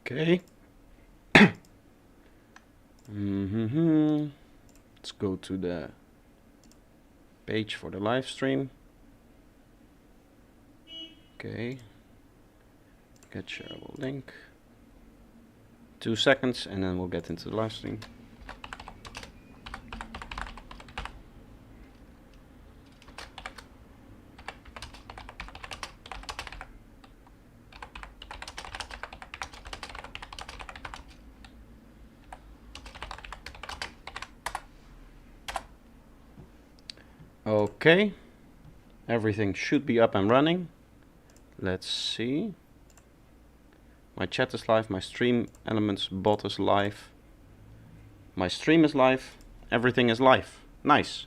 Okay. Let's go to the page for the live stream. Okay. Get shareable link. 2 seconds and then we'll get into the live stream. Okay, everything should be up and running. Let's see. My chat is live, my stream elements bot is live. My stream is live, everything is live. Nice.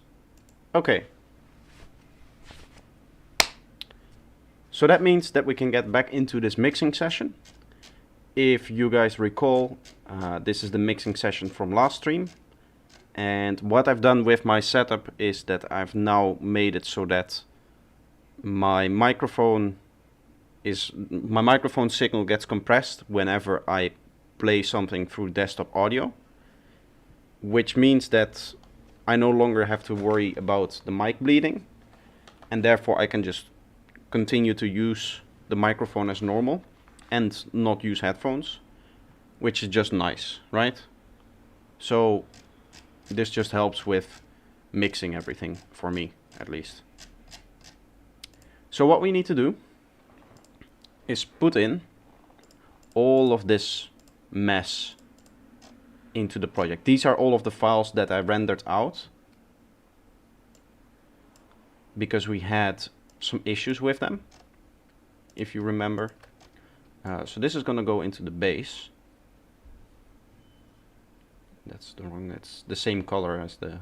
Okay. So that means that we can get back into this mixing session. If you guys recall, this is the mixing session from last stream. And what I've done with my setup is that I've now made it so that my microphone signal gets compressed whenever I play something through desktop audio, which means that I no longer have to worry about the mic bleeding, and therefore I can just continue to use the microphone as normal and not use headphones, which is just nice, right? So this just helps with mixing everything, for me at least. So what we need to do is put in all of this mess into the project. These are all of the files that I rendered out because we had some issues with them, if you remember. So this is going to go into the base. That's the same color as the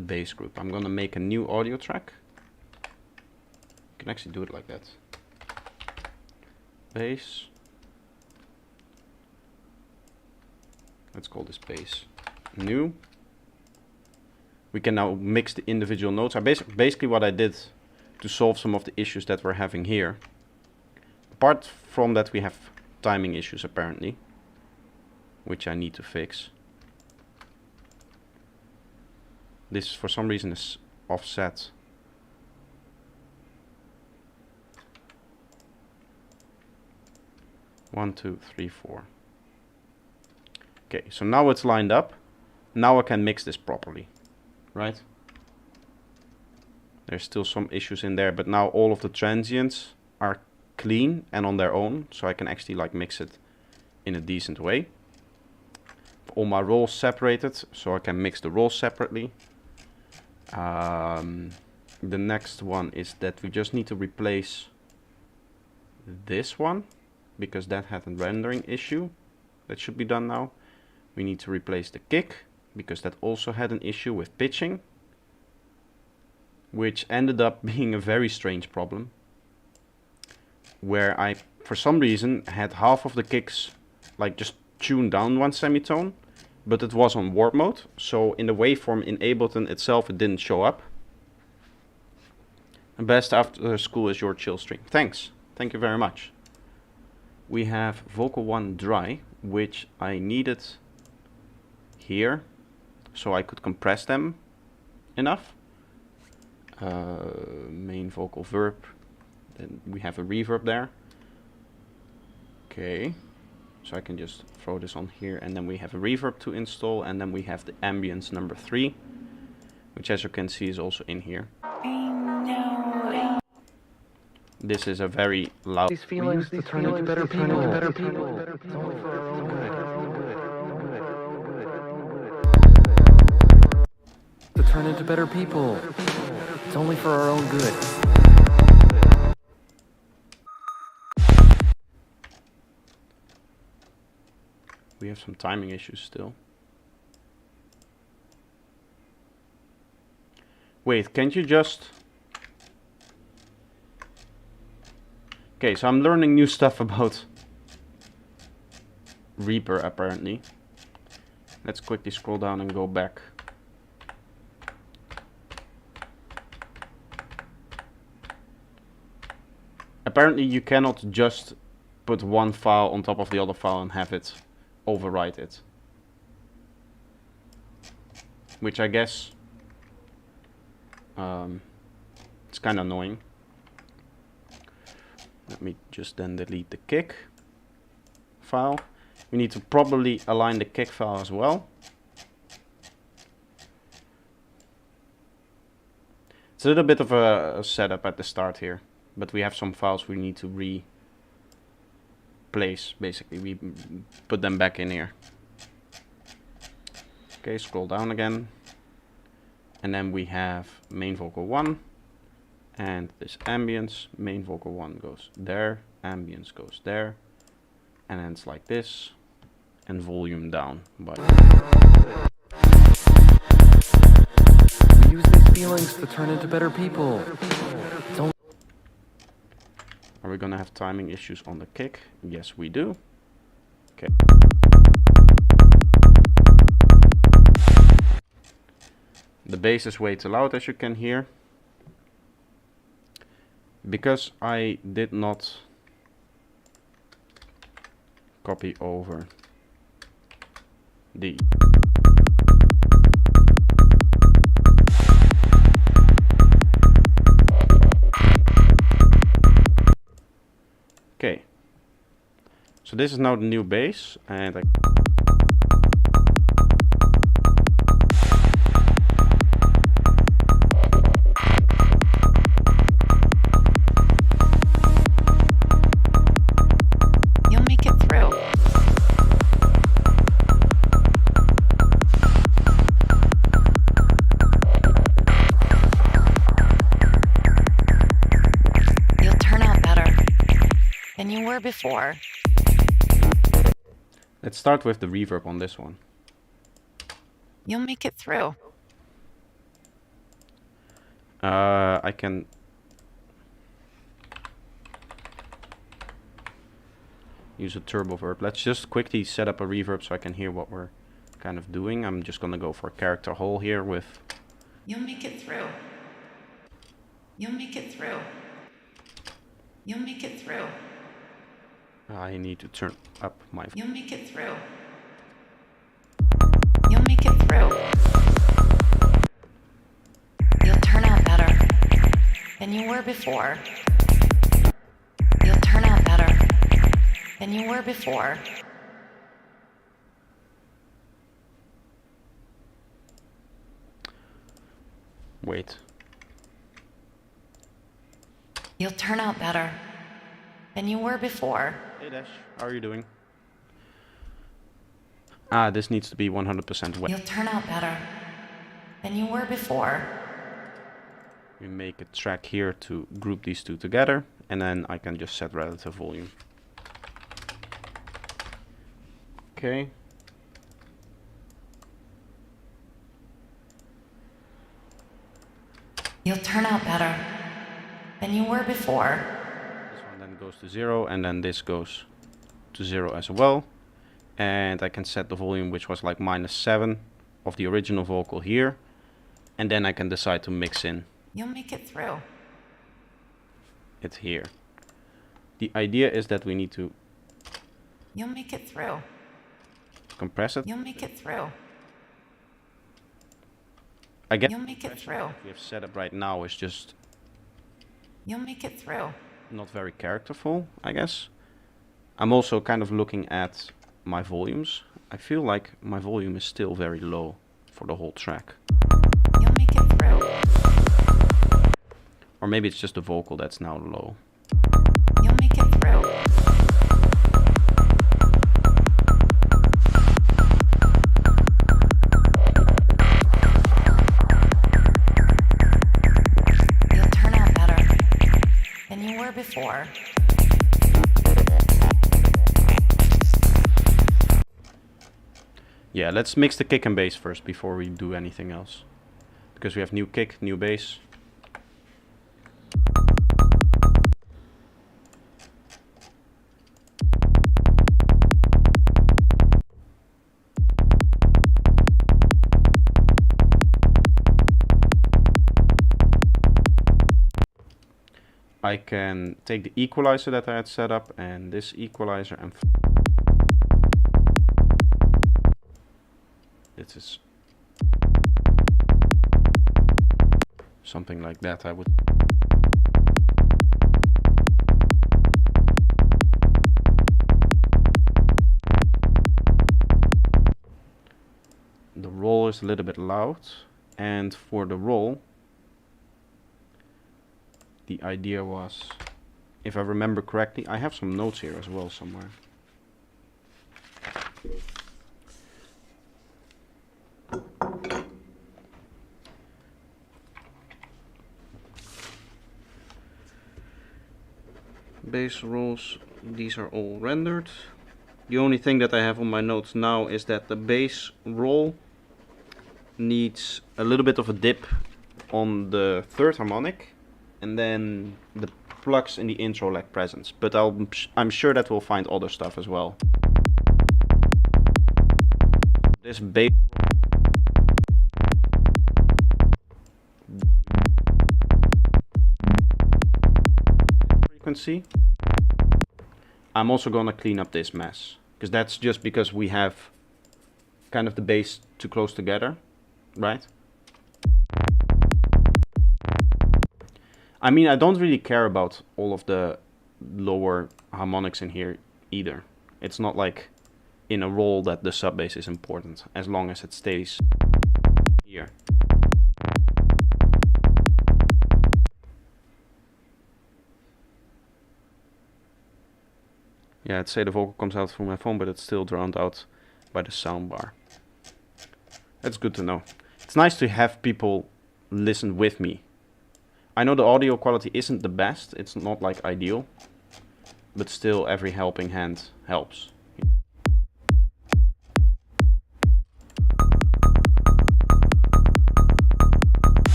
base group. I'm going to make a new audio track. You can actually do it like that. Base. Let's call this base new. We can now mix the individual notes. Basically what I did to solve some of the issues that we're having here. Apart from that, we have timing issues apparently, which I need to fix. This for some reason is offset. One, two, three, four. Okay, so now it's lined up. Now I can mix this properly, right? There's still some issues in there, but now all of the transients are clean and on their own, so I can actually like mix it in a decent way. All my roles separated, so I can mix the roles separately. The next one is that we just need to replace this one because that had a rendering issue. That should be done now. We need to replace the kick because that also had an issue with pitching, which ended up being a very strange problem where I, for some reason, had half of the kicks like just tuned down one semitone, but it was on warp mode, so in the waveform in Ableton itself it didn't show up. And best after school is your chill stream. Thanks, thank you very much. We have Vocal 1 dry, which I needed here so I could compress them enough. Main vocal verb, then we have a reverb there. Okay. So I can just throw this on here, and then we have a reverb to install, and then we have the ambience number 3, which as you can see is also in here. This is a very loud. These feelings to turn into better people. To turn into better people. It's only for our own good. We have some timing issues still. Wait, can't you just... Okay, so I'm learning new stuff about Reaper apparently. Let's quickly scroll down and go back. Apparently you cannot just put one file on top of the other file and have it overwrite it. Which I guess it's kind of annoying. Let me just then delete the kick file. We need to probably align the kick file as well. It's a little bit of a setup at the start here, but we have some files we need to replace. Basically, we put them back in here. Okay, scroll down again. And then we have main vocal 1 and this ambience. Main vocal 1 goes there, ambience goes there, and then it's like this, and volume down. But We use these feelings to turn into better people. It's only are we gonna have timing issues on the kick? Yes, we do. Okay. The bass is way too loud, as you can hear. Because I did not copy over the okay. So this is now the new bass, and I You'll make it through. You'll turn out better than you were before. let's start with the reverb on this one. You'll make it through. I can use a turbo verb. Let's just quickly set up a reverb so I can hear what we're kind of doing. I'm just gonna go for character hole here with You'll make it through. You'll make it through. You'll make it through. I need to turn up my You'll make it through. You'll make it through. You'll turn out better than you were before. You'll turn out better than you were before. wait. You'll turn out better than you were before. Hey Dash, how are you doing? Ah, this needs to be 100% wet. You'll turn out better than you were before. We make a track here to group these two together, and then I can just set relative volume. Okay. You'll turn out better than you were before. This one then goes to 0, and then this goes to 0 as well. And I can set the volume, which was like -7 of the original vocal here. And then I can decide to mix in You'll make it through. it here. The idea is that we need to You'll make it through. compress it. You'll make it through. Again, You'll make it through. we have set up right now is just You'll make it through. not very characterful, I guess. I'm also kind of looking at my volumes. I feel like my volume is still very low for the whole track. You'll make it through. Or maybe it's just the vocal that's now low. You'll make it through. You'll turn out better than you were before. Yeah, let's mix the kick and bass first before we do anything else. Because we have new kick, new bass. I I can take the equalizer that I had set up and this equalizer and this is something like that, I would. The roll is a little bit loud, and for the roll, the idea was, if I remember correctly, I have some notes here as well somewhere. Bass rolls, these are all rendered. The only thing that I have on my notes now is that the bass roll needs a little bit of a dip on the third harmonic, and then the plugs in the intro lag presence. But I'm sure that we'll find other stuff as well. This bass frequency. I'm also gonna clean up this mess, because that's just because we have kind of the bass too close together, right? I mean, I don't really care about all of the lower harmonics in here either. It's not like in a roll that the sub bass is important, as long as it stays here. Yeah, I'd say the vocal comes out through my phone, but it's still drowned out by the soundbar. That's good to know. It's nice to have people listen with me. I know the audio quality isn't the best, it's not like ideal, but still every helping hand helps.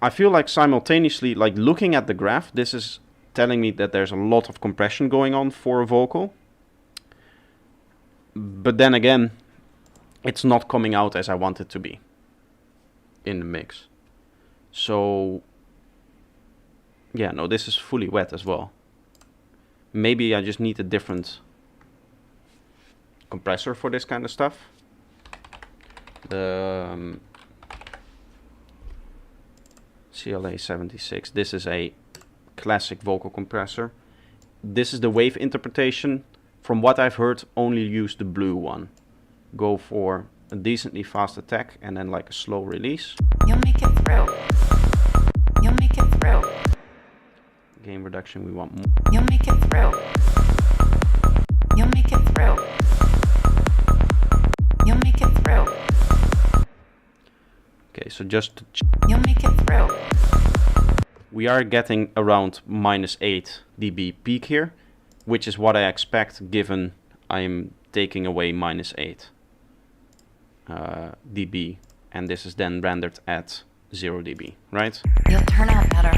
I feel like simultaneously, like looking at the graph, this is telling me that there's a lot of compression going on for a vocal. But then again, it's not coming out as I want it to be in the mix. So, yeah, no, this is fully wet as well. Maybe I just need a different compressor for this kind of stuff. The CLA 76. This is a classic vocal compressor. This is the wave interpretation. From what I've heard, only use the blue one. Go for a decently fast attack and then like a slow release. You'll make it through. You'll make it through. Gain reduction, we want more. You'll make it through. You'll make it through. You'll make it through. Okay, so just to You'll make it through. we are getting around -8 dB peak here, which is what I expect given I'm taking away -8 dB, and this is then rendered at 0 dB, right? You'll turn out better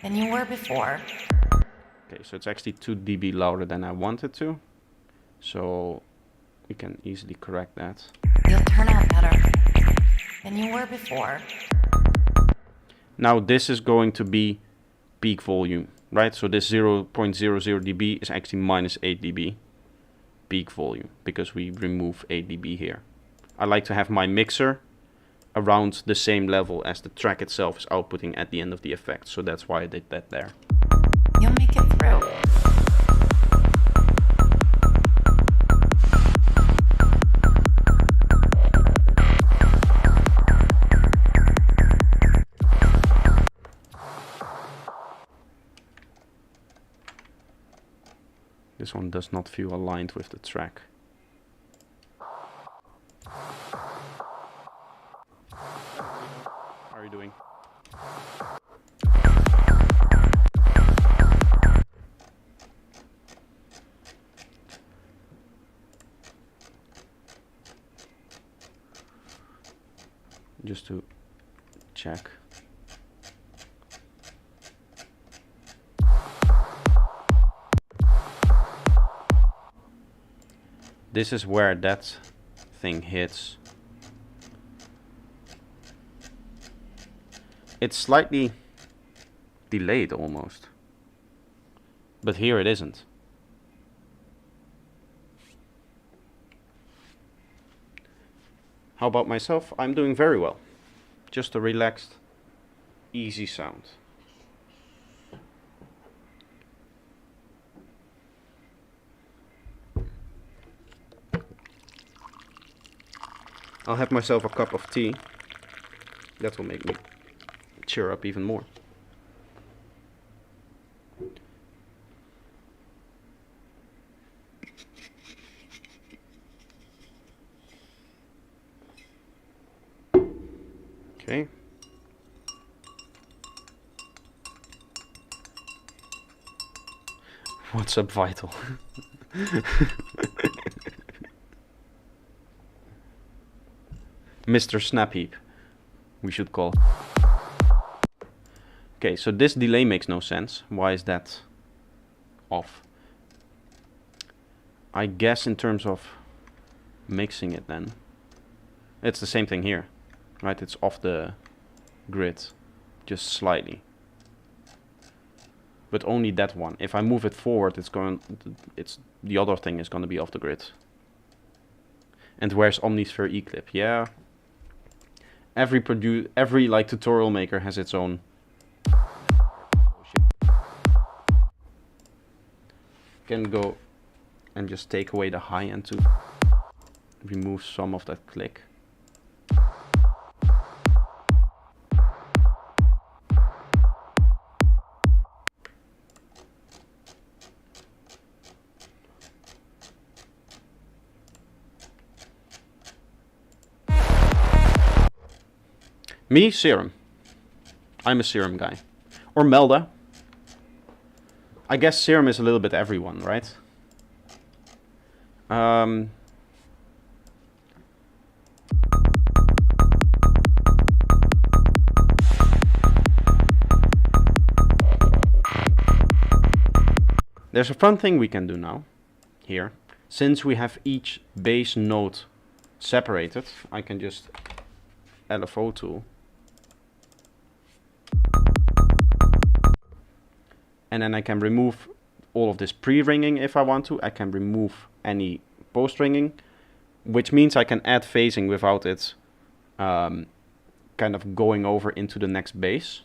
than you were before. Okay, so it's actually 2 dB louder than I wanted to, so we can easily correct that. You'll turn out better than you were before. Now this is going to be peak volume, right? So this 0.00 dB is actually -8 dB peak volume, because we remove 8 dB here. I like to have my mixer around the same level as the track itself is outputting at the end of the effect, so that's why I did that there. You'll make it through. This one does not feel aligned with the track. How are you doing? Just to check. This is where that thing hits. It's slightly delayed almost. But here it isn't. How about myself? I'm doing very well. Just a relaxed, easy sound. I'll have myself a cup of tea. That will make me cheer up even more. Okay. What's up, Vital? Mr. Snapheap, we should call. Okay, so this delay makes no sense. Why is that off? I guess in terms of mixing it then, it's the same thing here, right? It's off the grid, just slightly. But only that one. If I move it forward, the other thing is going to be off the grid. And where's Omnisphere Eclip? Yeah. Every like tutorial maker has its own. Can go and just take away the high end to remove some of that click. Me, Serum. I'm a Serum guy. Or Melda. I guess Serum is a little bit everyone, right? There's a fun thing we can do now, here. Since we have each bass note separated, I can just LFO tool. And then I can remove all of this pre-ringing if I want to. I can remove any post-ringing, which means I can add phasing without it kind of going over into the next bass.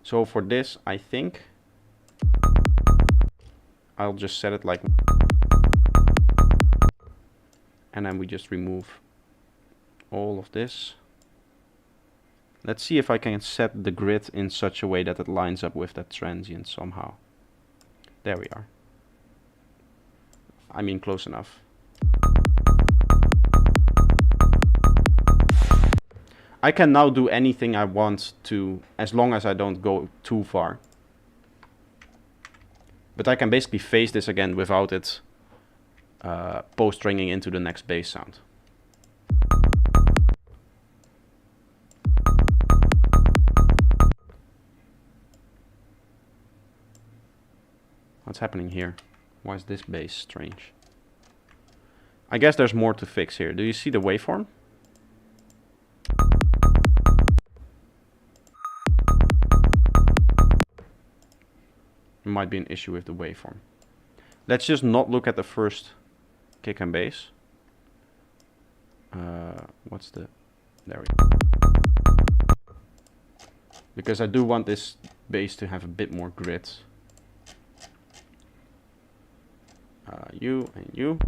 So for this, I think I'll just set it like, and then we just remove all of this. Let's see if I can set the grid in such a way that it lines up with that transient somehow. There we are. I mean, close enough. I can now do anything I want to, as long as I don't go too far. But I can basically phase this again without it post-ringing into the next bass sound. What's happening here? Why is this bass strange? I guess there's more to fix here. Do you see the waveform? There might be an issue with the waveform. Let's just not look at the first kick and bass. What's the... There we go. Because I do want this bass to have a bit more grit. You and you.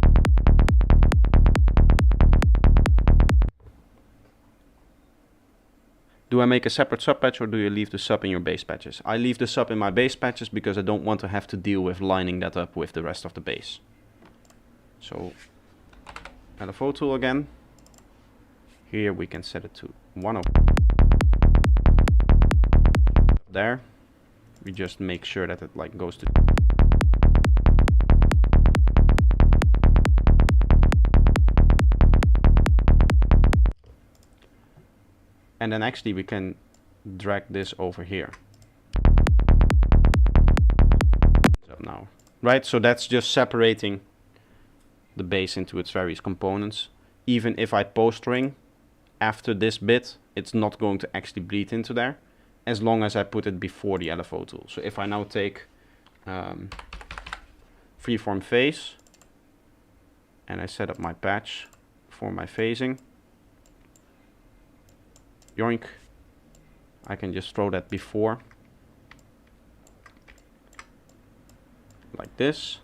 Do I make a separate sub patch or do you leave the sub in your bass patches? I leave the sub in my bass patches because I don't want to have to deal with lining that up with the rest of the bass. So, LFO tool again. Here we can set it to 1 there. We just make sure that it like goes to... And then actually we can drag this over here. So now, right? So that's just separating the bass into its various components. Even if I post-ring after this bit, it's not going to actually bleed into there, as long as I put it before the LFO tool. So if I now take freeform phase, and I set up my patch for my phasing, yoink, I can just throw that before, like this.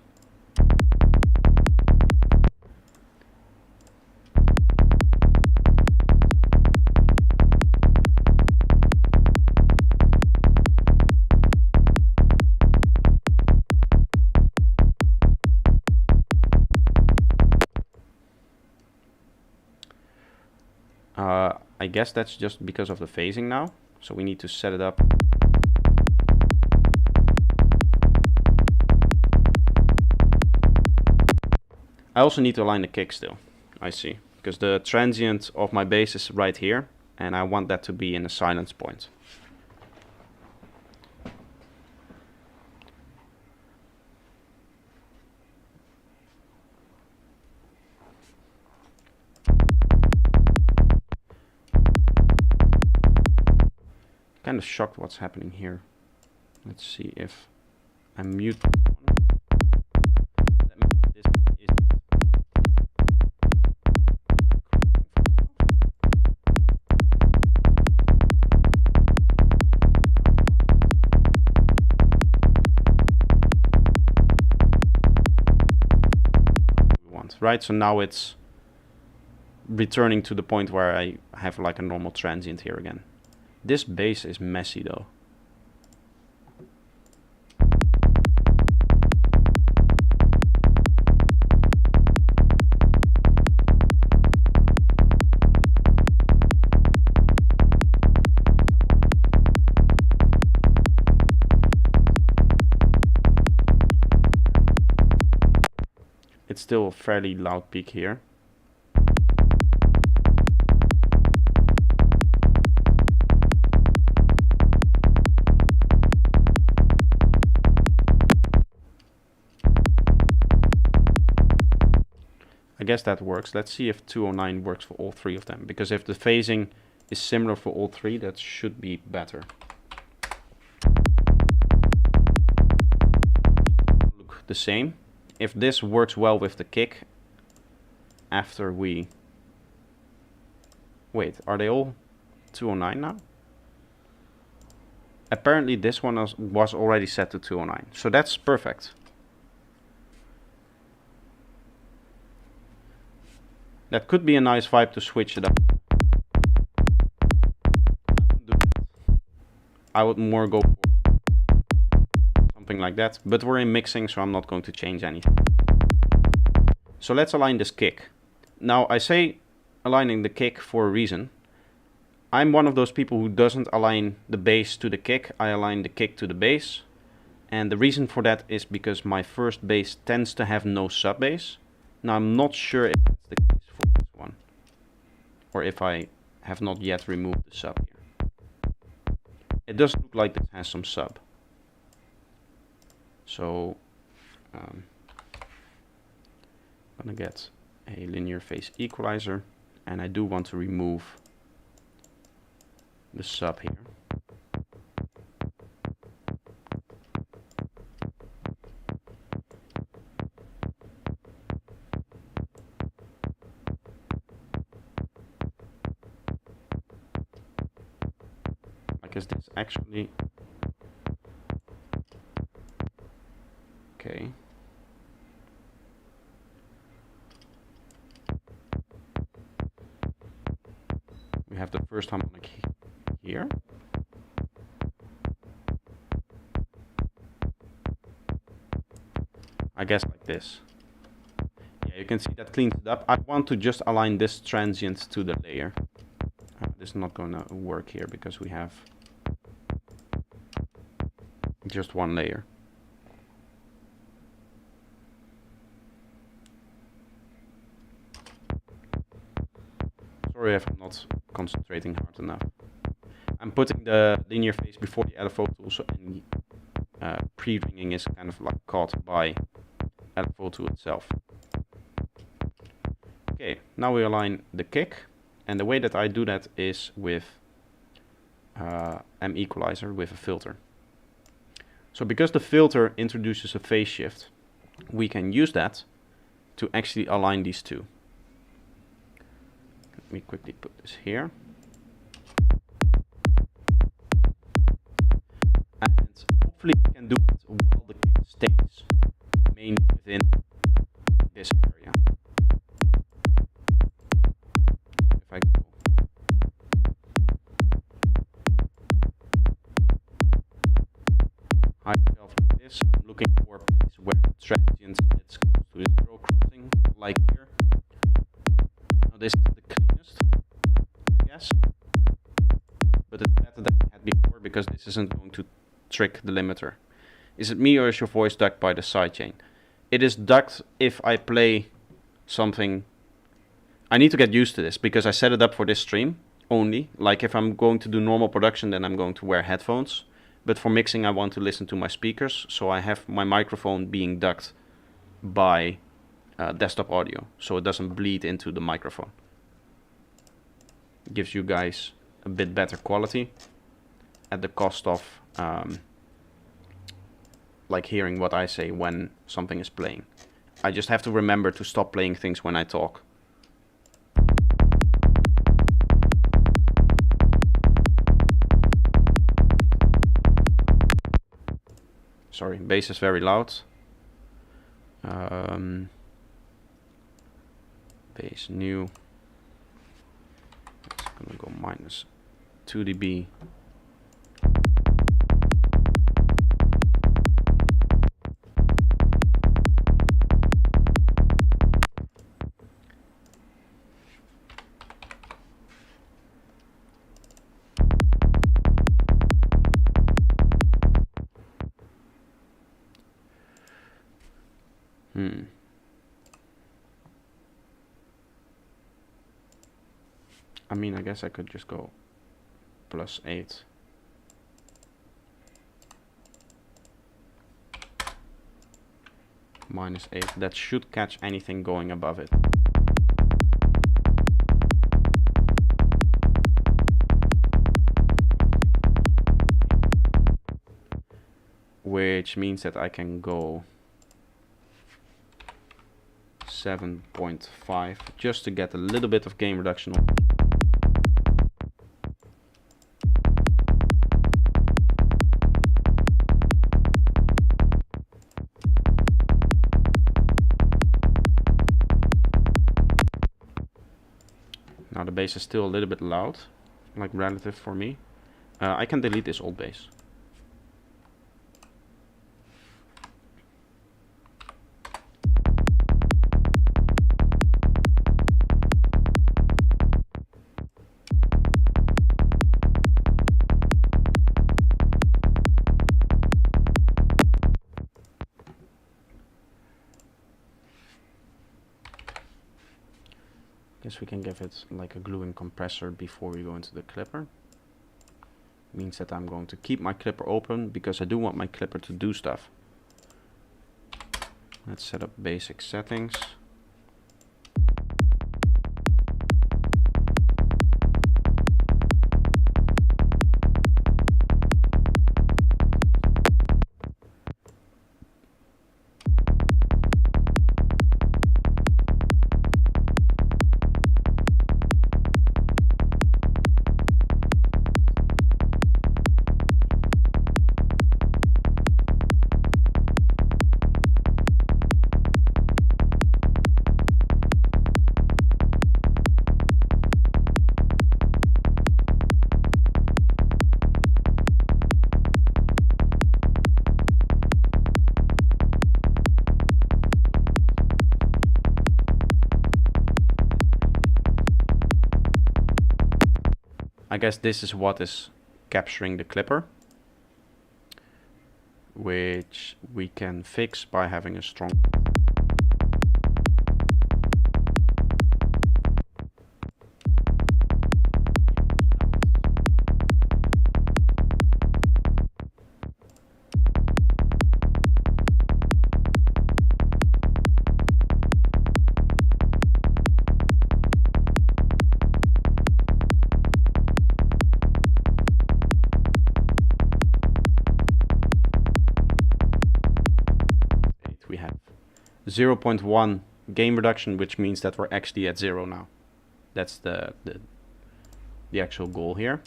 I guess that's just because of the phasing now, so we need to set it up. I also need to align the kick still, I see, because the transient of my bass is right here, and I want that to be in a silence point. Kind of shocked what's happening here. Let's see if I mute this one. That means that this one isn't. We want, right? So now it's returning to the point where I have like a normal transient here again. This bass is messy though. It's still a fairly loud peak here. I guess that works. Let's see if 209 works for all three of them, because if the phasing is similar for all three, that should be better. Look the same. If this works well with the kick, after we... Wait, are they all 209 now? Apparently this one was already set to 209, so that's perfect. That could be a nice vibe to switch it up. I wouldn't do that. I would more go for something like that, but we're in mixing, so I'm not going to change anything. So let's align this kick. Now I say aligning the kick for a reason. I'm one of those people who doesn't align the bass to the kick. I align the kick to the bass. And the reason for that is because my first bass tends to have no sub bass. Now I'm not sure if that's the case for this one, or if I have not yet removed the sub here. It does look like this has some sub. So I'm gonna get a linear phase equalizer, and I do want to remove the sub here. Is this actually okay? We have the first harmonic here. I guess like this. Yeah, you can see that cleans it up. I want to just align this transient to the layer. This is not going to work here because we have just one layer. Sorry if I'm not concentrating hard enough. I'm putting the linear phase before the LFO tool, so any pre-ringing is kind of like caught by LFO tool itself. Okay, now we align the kick, and the way that I do that is with M equalizer with a filter. So because the filter introduces a phase shift, we can use that to actually align these two. Let me quickly put this here. And hopefully we can do it while the kick stays mainly within this area. If I go high shelf like this, I'm looking for a place where the transient sits close to the zero crossing, like here. Now this is the cleanest, I guess, but it's better than we had before because this isn't going to trick the limiter. Is it me or is your voice ducked by the sidechain? It is ducked if I play something. I need to get used to this because I set it up for this stream only. Like if I'm going to do normal production, then I'm going to wear headphones. But for mixing, I want to listen to my speakers. So I have my microphone being ducked by desktop audio. So it doesn't bleed into the microphone. Gives you guys a bit better quality at the cost of like hearing what I say when something is playing. I just have to remember to stop playing things when I talk. Sorry, bass is very loud. Bass new. It's gonna go minus 2 dB. I mean, I guess I could just go +8. -8. That should catch anything going above it. Which means that I can go 7.5 just to get a little bit of gain reduction. Now the bass is still a little bit loud, like relative for me. I can delete this old bass. Guess we can give it like a gluing compressor before we go into the clipper. Means that I'm going to keep my clipper open because I do want my clipper to do stuff. Let's set up basic settings. I guess this is what is capturing the clipper, which we can fix by having a strong 0.1 gain reduction, which means that we're actually at 0 now. That's the actual goal here.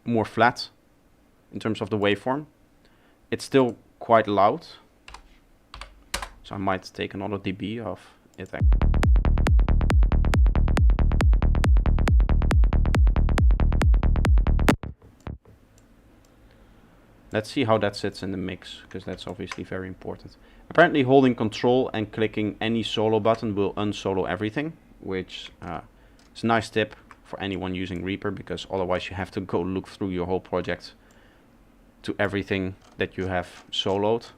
More flat in terms of the waveform. It's still quite loud, so I might take another dB of it. Let's see how that sits in the mix, because that's obviously very important. Apparently holding control and clicking any solo button will unsolo everything, which is a nice tip for anyone using Reaper, because otherwise you have to go look through your whole project to everything that you have soloed.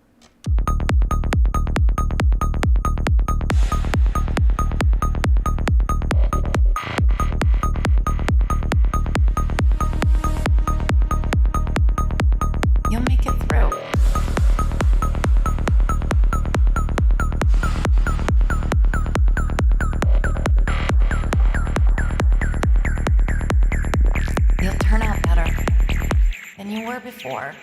You'll make it through. You'll turn out better than you were before.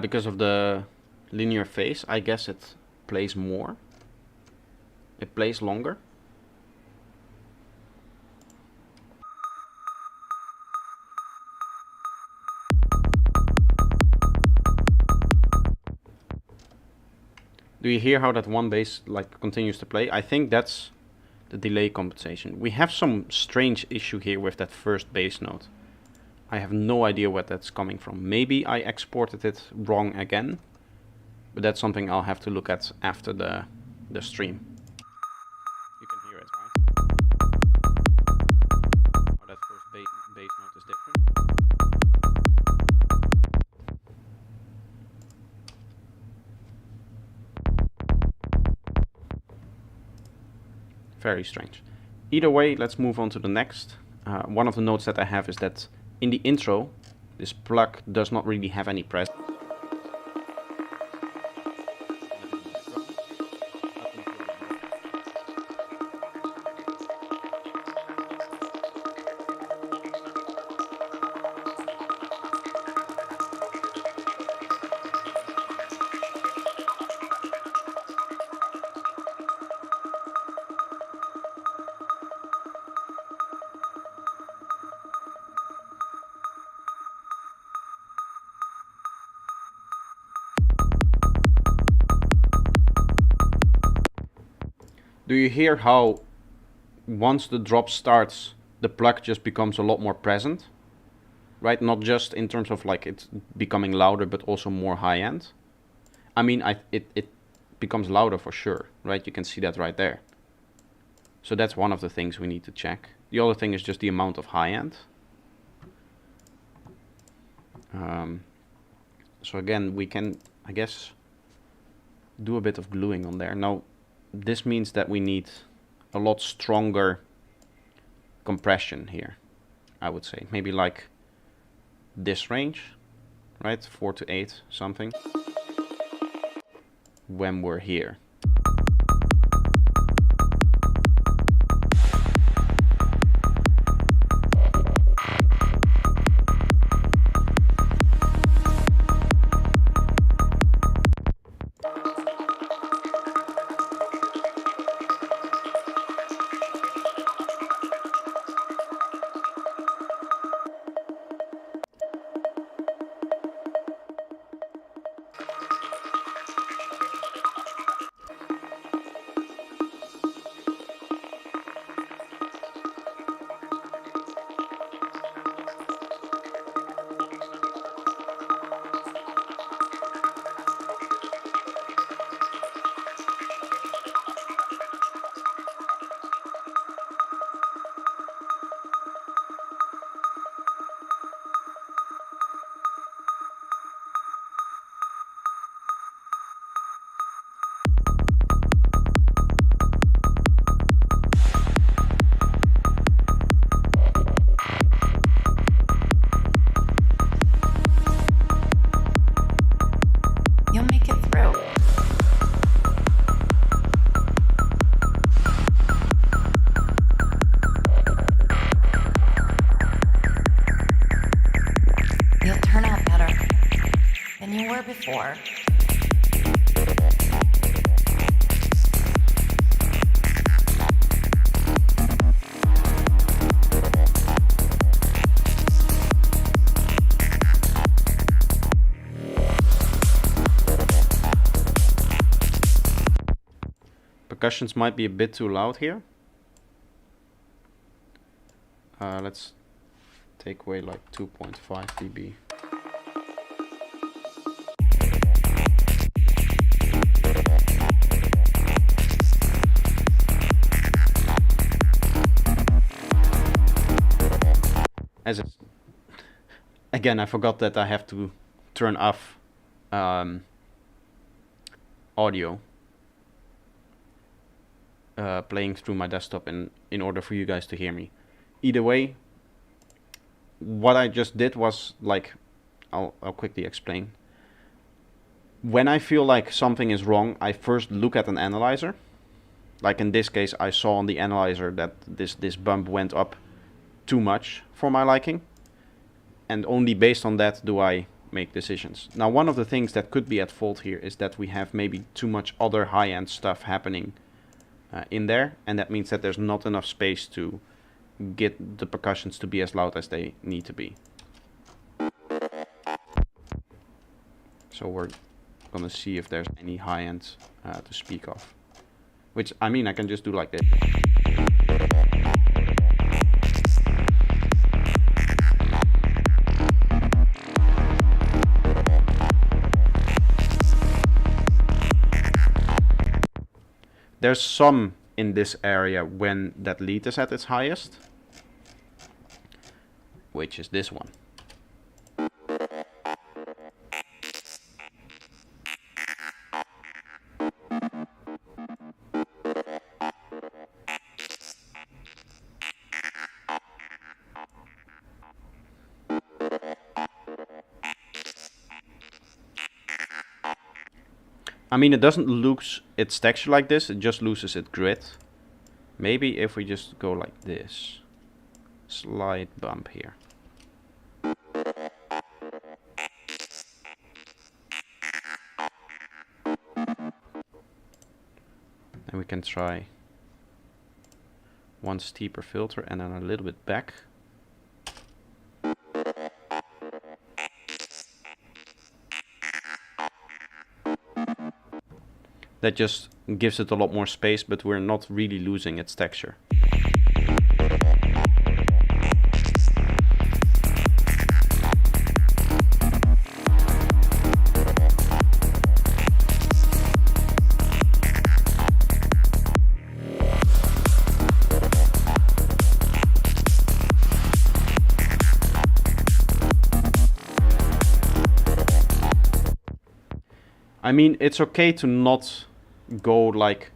Because of the linear phase, I guess it plays more. It plays longer. Do you hear how that one bass like continues to play? I think that's the delay compensation. We have some strange issue here with that first bass note. I have no idea what that's coming from. Maybe I exported it wrong again, but that's something I'll have to look at after the stream. You can hear it, right? How that first bass note is different. Very strange. Either way, let's move on to the next. One of the notes that I have is that in the intro, this plug does not really have any presence. Do you hear how once the drop starts, the plug just becomes a lot more present? Right? Not just in terms of like it's becoming louder, but also more high end. I mean, it becomes louder for sure, right? You can see that right there. So that's one of the things we need to check. The other thing is just the amount of high end. So again, we can, I guess, do a bit of gluing on there. Now, this means that we need a lot stronger compression here, I would say. Maybe like this range, right? 4 to 8, something. When we're here. before. Percussions might be a bit too loud here. Let's take away like 2.5 dB. Again, I forgot that I have to turn off audio playing through my desktop in order for you guys to hear me. Either way, what I just did was, like, I'll quickly explain. When I feel like something is wrong, I first look at an analyzer. Like in this case, I saw on the analyzer that this bump went up too much for my liking. And only based on that do I make decisions. Now, one of the things that could be at fault here is that we have maybe too much other high-end stuff happening in there. And that means that there's not enough space to get the percussions to be as loud as they need to be. So we're gonna see if there's any high-end to speak of. Which, I mean, I can just do like this. There's some in this area when that lead is at its highest, which is this one. I mean, it doesn't lose its texture like this, it just loses its grit. Maybe if we just go like this. Slight bump here. And we can try one steeper filter and then a little bit back. That just gives it a lot more space, but we're not really losing its texture. I mean, it's okay to not go like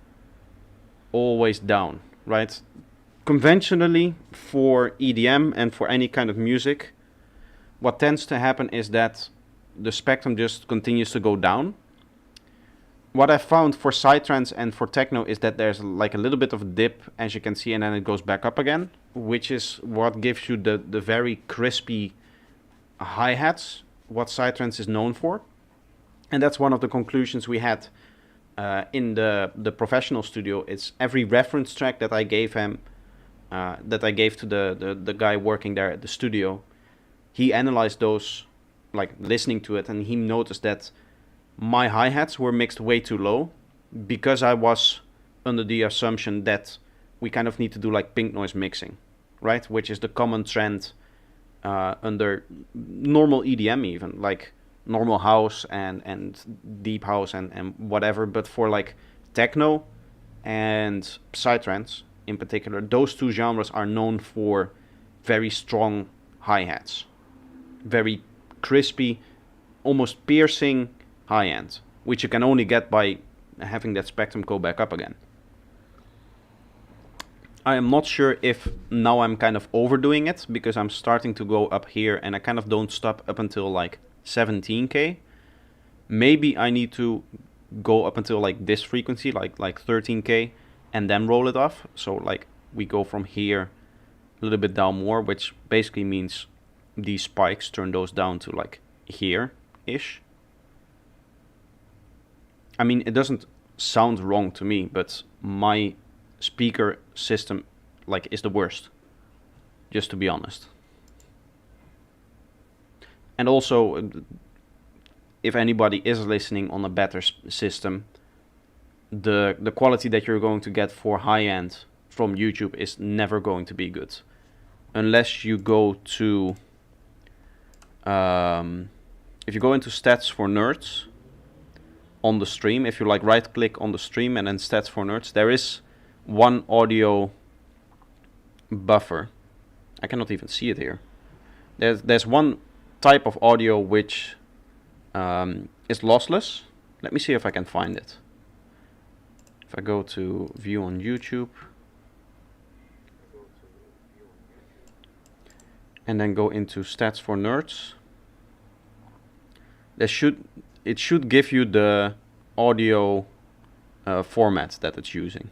always down, right? Conventionally, for EDM and for any kind of music, what tends to happen is that the spectrum just continues to go down. What I found for psytrance and for techno is that there's like a little bit of a dip, as you can see, and then it goes back up again, which is what gives you the very crispy hi-hats, what psytrance is known for. And that's one of the conclusions we had in the professional studio. It's every reference track that I gave him, that I gave to the guy working there at the studio. He analyzed those, like listening to it, and he noticed that my hi-hats were mixed way too low because I was under the assumption that we kind of need to do like pink noise mixing, right? Which is the common trend under normal EDM even, like normal house and deep house and whatever. But for like techno and psytrance in particular, those two genres are known for very strong hi-hats, very crispy, almost piercing high-end, which you can only get by having that spectrum go back up again. I am not sure if now I'm kind of overdoing it, because I'm starting to go up here and I kind of don't stop up until like 17k. Maybe I need to go up until like this frequency, like 13k, and then roll it off. So like we go from here a little bit down more, which basically means these spikes, turn those down to like here-ish. I mean, it doesn't sound wrong to me, but my speaker system like is the worst, just to be honest. And also, if anybody is listening on a better system, the quality that you're going to get for high end from YouTube is never going to be good, unless you go to if you go into stats for nerds on the stream. If you like right click on the stream and then stats for nerds, there is one audio buffer. I cannot even see it here. There's one type of audio which is lossless. Let me see if I can find it. If I go to view on YouTube and then go into stats for nerds, it should give you the audio format that it's using.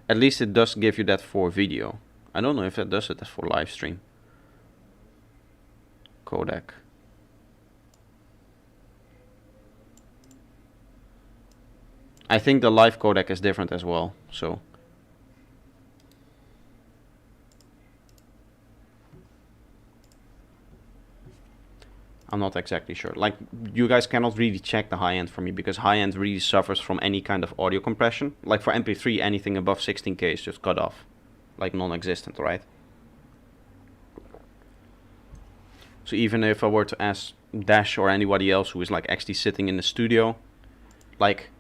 At least it does give you that for video. I don't know if it does it for live stream. Codec. I think the live codec is different as well, so I'm not exactly sure. Like, you guys cannot really check the high end for me, because high end really suffers from any kind of audio compression. Like for MP3, anything above 16K is just cut off, like non-existent, right? So even if I were to ask Dash or anybody else who is like actually sitting in the studio, like,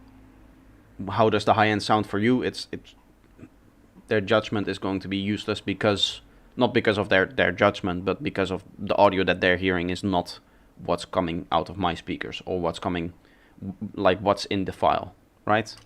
how does the high end sound for you? It's their judgment is going to be useless, because not because of their judgment, but because of the audio that they're hearing is not what's coming out of my speakers, or what's coming, like what's in the file, right?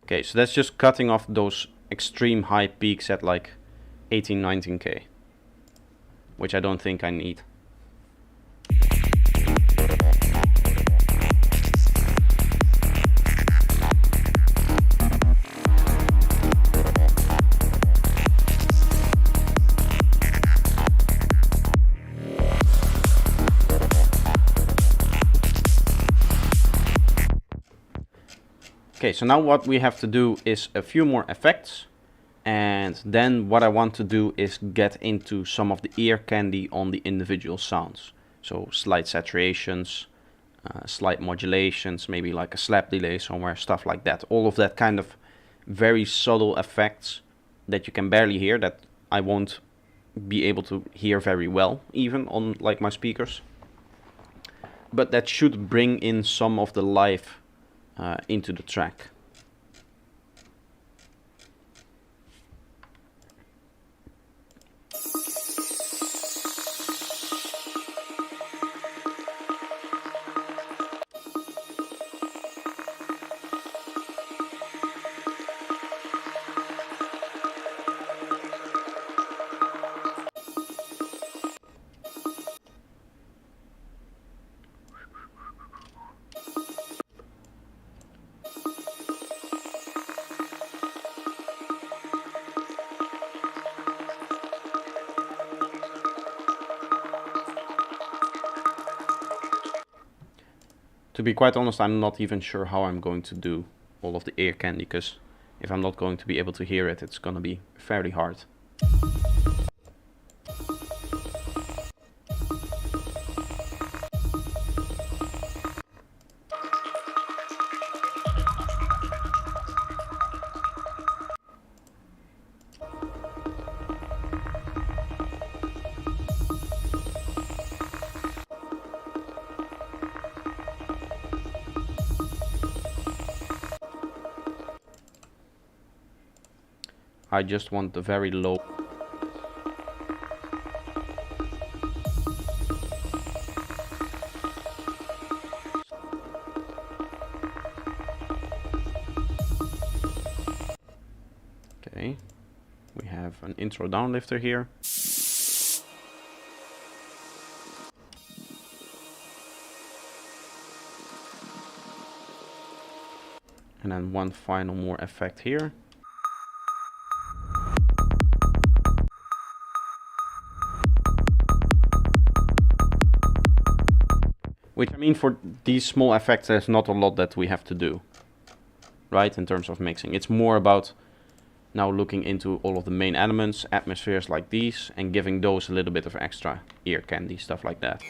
Okay, so that's just cutting off those extreme high peaks at like 18, 19K, which I don't think I need. Okay, so now what we have to do is a few more effects, and then what I want to do is get into some of the ear candy on the individual sounds. So slight saturations, slight modulations, maybe like a slap delay somewhere, stuff like that. All of that kind of very subtle effects that you can barely hear, that I won't be able to hear very well even on like my speakers. But that should bring in some of the live into the track. To be quite honest, I'm not even sure how I'm going to do all of the ear candy, because if I'm not going to be able to hear it, it's gonna be fairly hard. I just want the very low. Okay, we have an intro downlifter here. And then one final more effect here. Which, I mean, for these small effects, there's not a lot that we have to do, right, in terms of mixing. It's more about now looking into all of the main elements, atmospheres like these, and giving those a little bit of extra ear candy, stuff like that.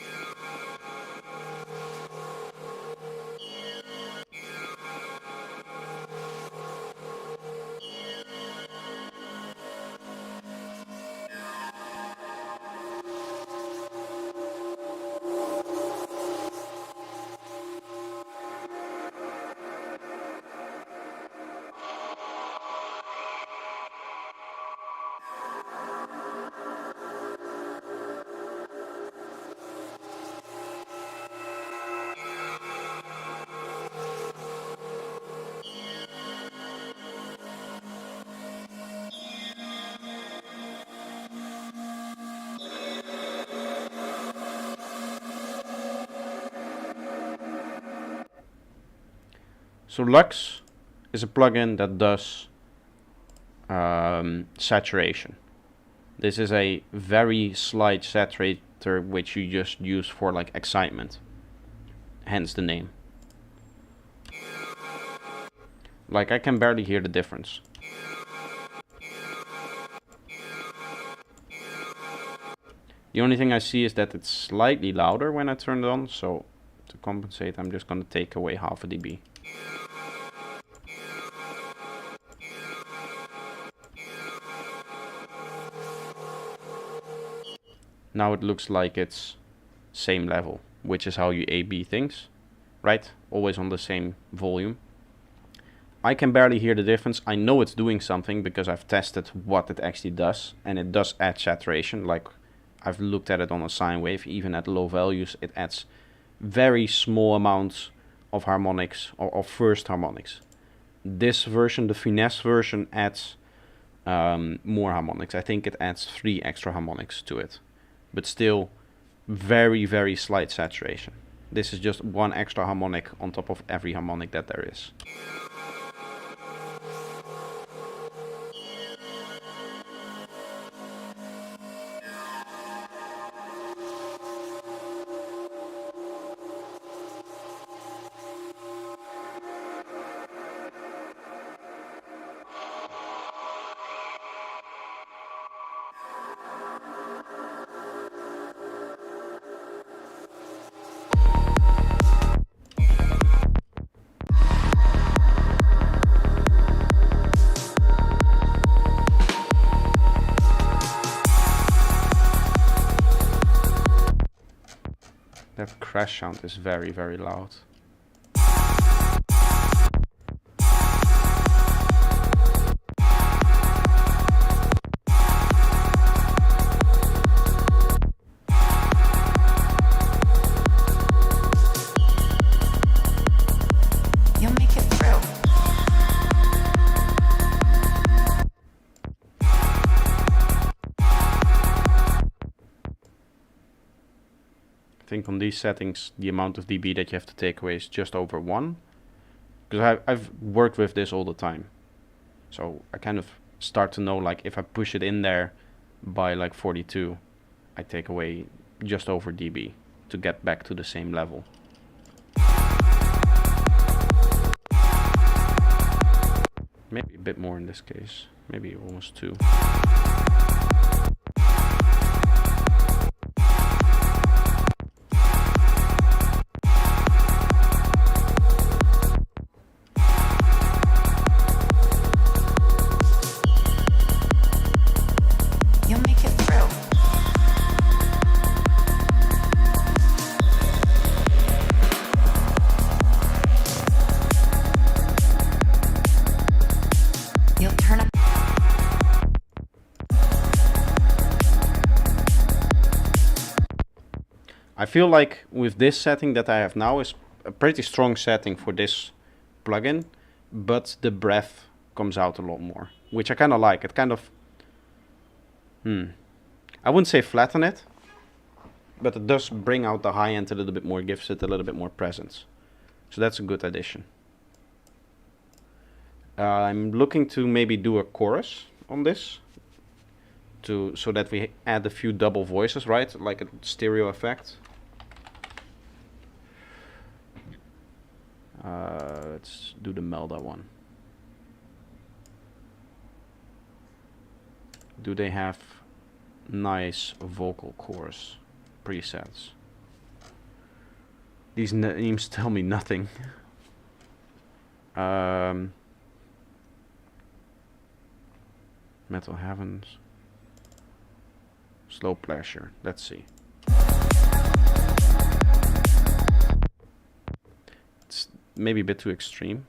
So Lux is a plugin that does saturation. This is a very slight saturator which you just use for like excitement, hence the name. Like, I can barely hear the difference. The only thing I see is that it's slightly louder when I turn it on, so to compensate I'm just gonna take away half a dB. Now it looks like it's same level, which is how you A/B things, right? Always on the same volume. I can barely hear the difference. I know it's doing something because I've tested what it actually does, and it does add saturation. Like, I've looked at it on a sine wave, even at low values, it adds very small amounts of harmonics, or of first harmonics. This version, the finesse version, adds more harmonics. I think it adds 3 extra harmonics to it. But still very, very slight saturation. This is just 1 extra harmonic on top of every harmonic that there is. That crash sound is very, very loud. You'll make it through. I think on these settings, the amount of dB that you have to take away is just over 1. Because I've worked with this all the time. So I kind of start to know, like, if I push it in there by like 42, I take away just over dB to get back to the same level. Maybe a bit more in this case. Maybe almost 2. You'll make it through. You'll turn up. I feel like with this setting that I have now is a pretty strong setting for this plugin, but the breath comes out a lot more, which I kind of like. It kind of, I wouldn't say flatten it, but it does bring out the high end a little bit more, gives it a little bit more presence. So that's a good addition. I'm looking to maybe do a chorus on this, so that we add a few double voices, right? Like a stereo effect. Let's do the Melda one. Do they have nice vocal chorus presets? These names tell me nothing. Metal Heavens. Slow Pleasure. Let's see. It's maybe a bit too extreme.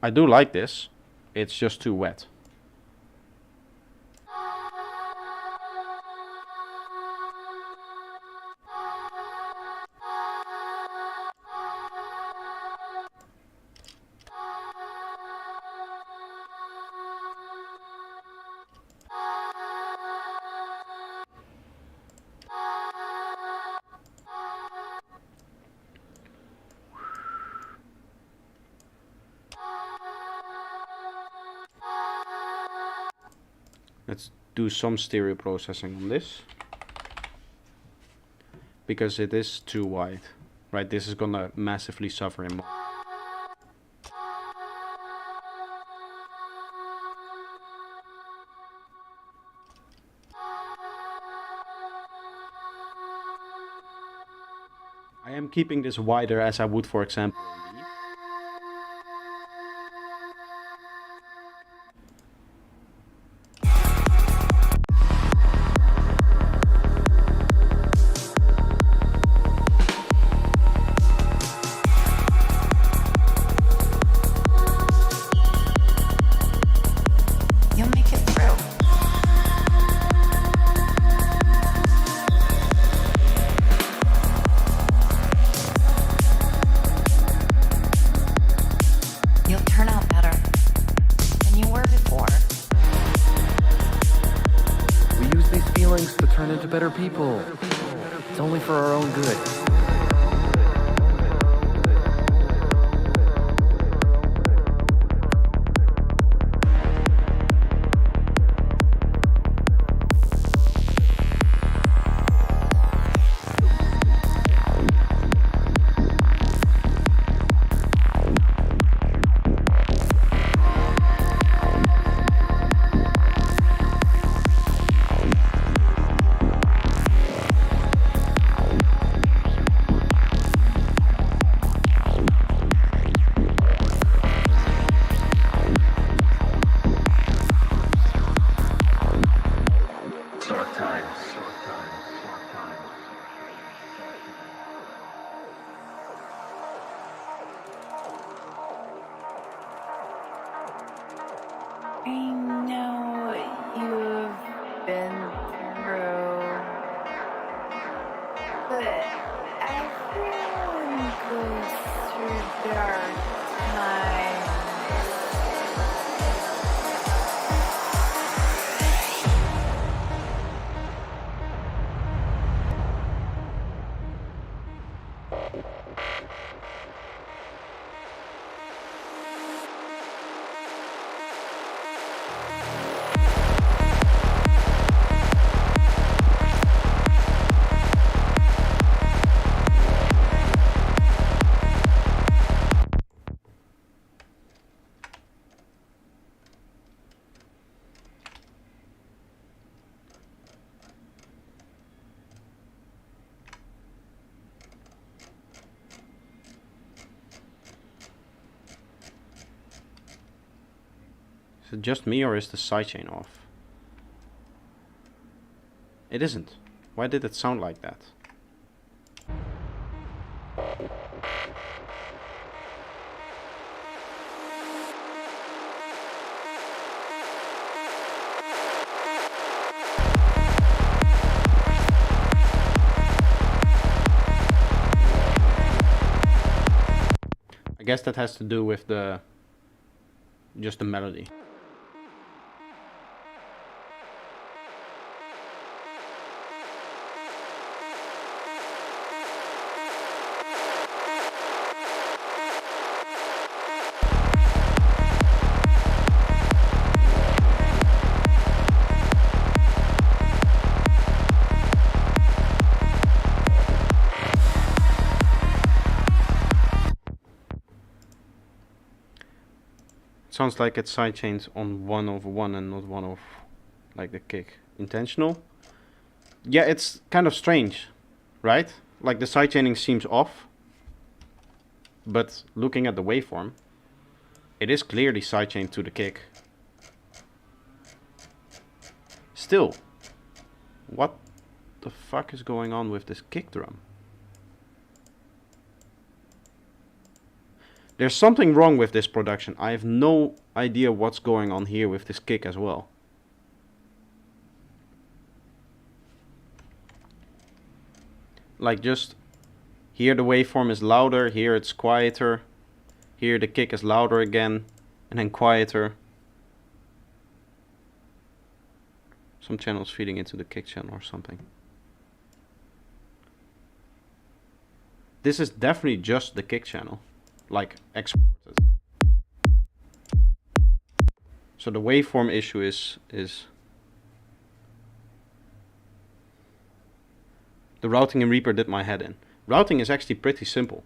I do like this. It's just too wet. Let's do some stereo processing on this, because it is too wide, right? This is gonna massively suffer in. I am keeping this wider as I would, for example, in the You'll make it through. You'll turn out better than you were before. We use these feelings to turn into better people. It's only for our own good. Everyone goes through dark times. Is it just me or is the sidechain off? It isn't. Why did it sound like that? I guess that has to do with just the melody. Sounds like it sidechains on 1/1 and not 1/, like the kick. Intentional? Yeah, it's kind of strange, right? Like the sidechaining seems off, but looking at the waveform, it is clearly sidechained to the kick. Still, what the fuck is going on with this kick drum? There's something wrong with this production. I have no idea what's going on here with this kick as well. Like just here the waveform is louder, here it's quieter. Here the kick is louder again and then quieter. Some channels feeding into the kick channel or something. This is definitely just the kick channel. Like exported. So the waveform issue is the routing in Reaper did my head in. Routing is actually pretty simple.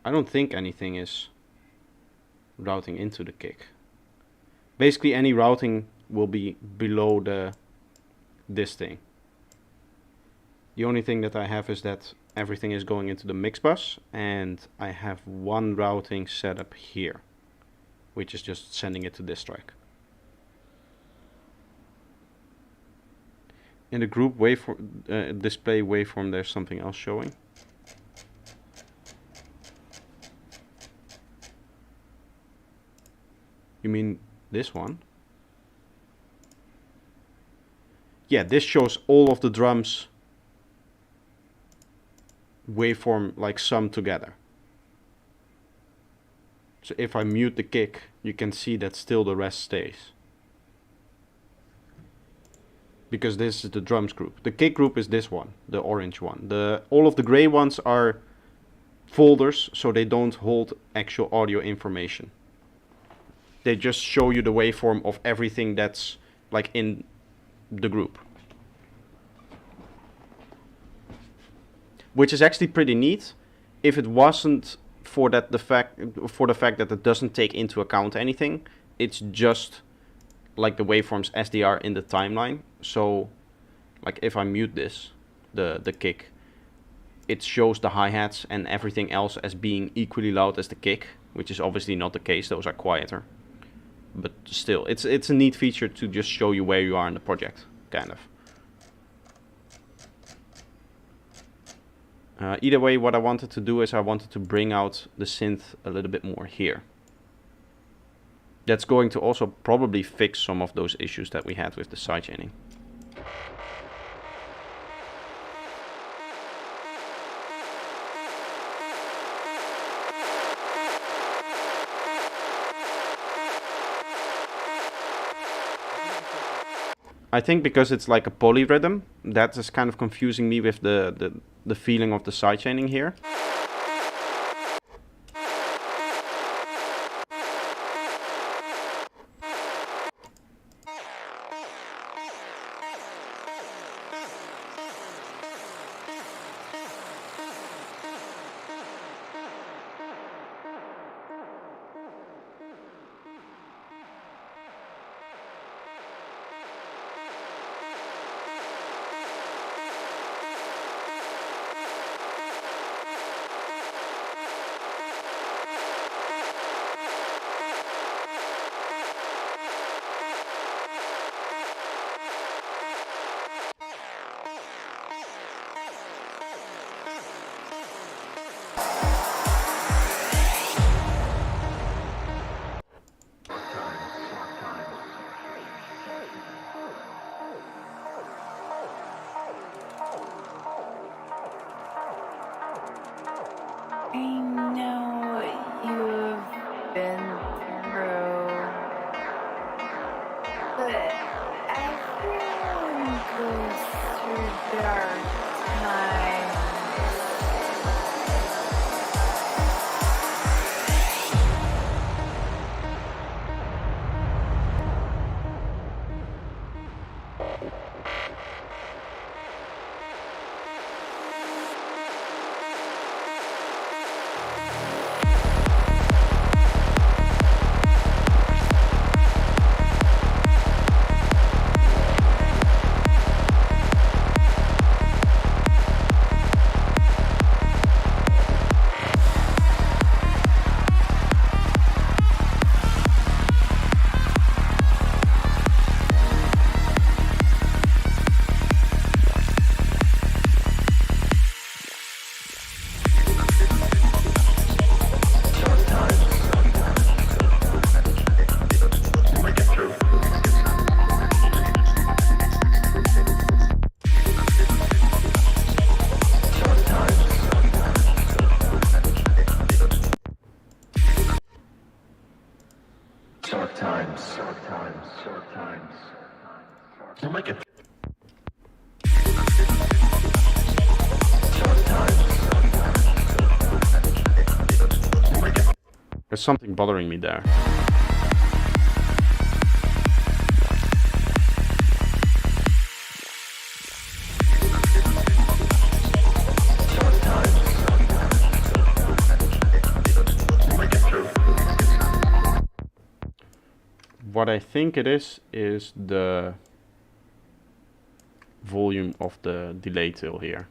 I don't think anything is routing into the kick. Basically any routing will be below this thing. The only thing that I have is that everything is going into the mix bus and I have one routing set up here, which is just sending it to this track. In the group waveform, display waveform, there's something else showing. You mean this one? Yeah, this shows all of the drums waveform like summed together. So if I mute the kick, you can see that still the rest stays. Because this is the drums group. The kick group is this one, the orange one. All of the gray ones are folders, so they don't hold actual audio information. They just show you the waveform of everything that's like in the group. Which is actually pretty neat if it wasn't for the fact that it doesn't take into account anything. It's just like the waveforms as they are in the timeline. So like if I mute this, the kick, it shows the hi-hats and everything else as being equally loud as the kick, which is obviously not the case. Those are quieter. But still, it's a neat feature to just show you where you are in the project, kind of. Either way, what I wanted to do is I wanted to bring out the synth a little bit more here. That's going to also probably fix some of those issues that we had with the sidechaining. I think because it's like a polyrhythm, that is kind of confusing me with the feeling of the sidechaining here. I know you've been through, but everyone goes through dark times. Dark times, dark times, dark times. You'll make it. There's something bothering me there. What I think it is the volume of the delay tail here.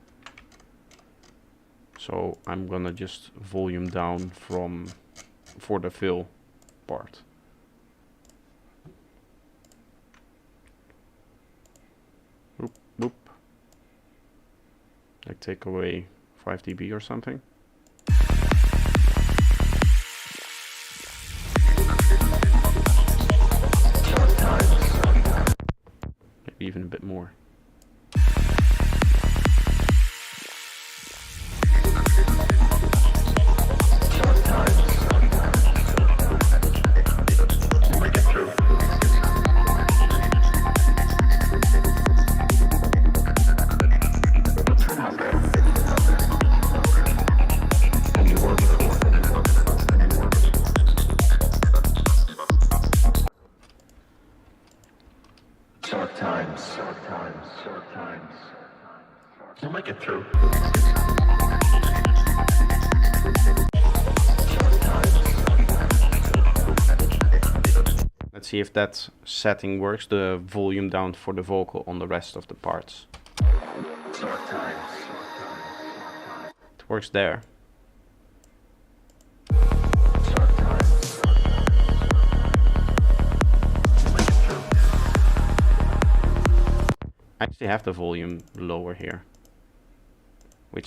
So I'm gonna just volume down for the fill part. Oop, oop. Like take away 5 dB or something. Maybe even a bit more. Dark times, dark times, dark times. You'll make it through. Let's see if that setting works, the volume down for the vocal on the rest of the parts. Dark times. It works there. I actually have the volume lower here, which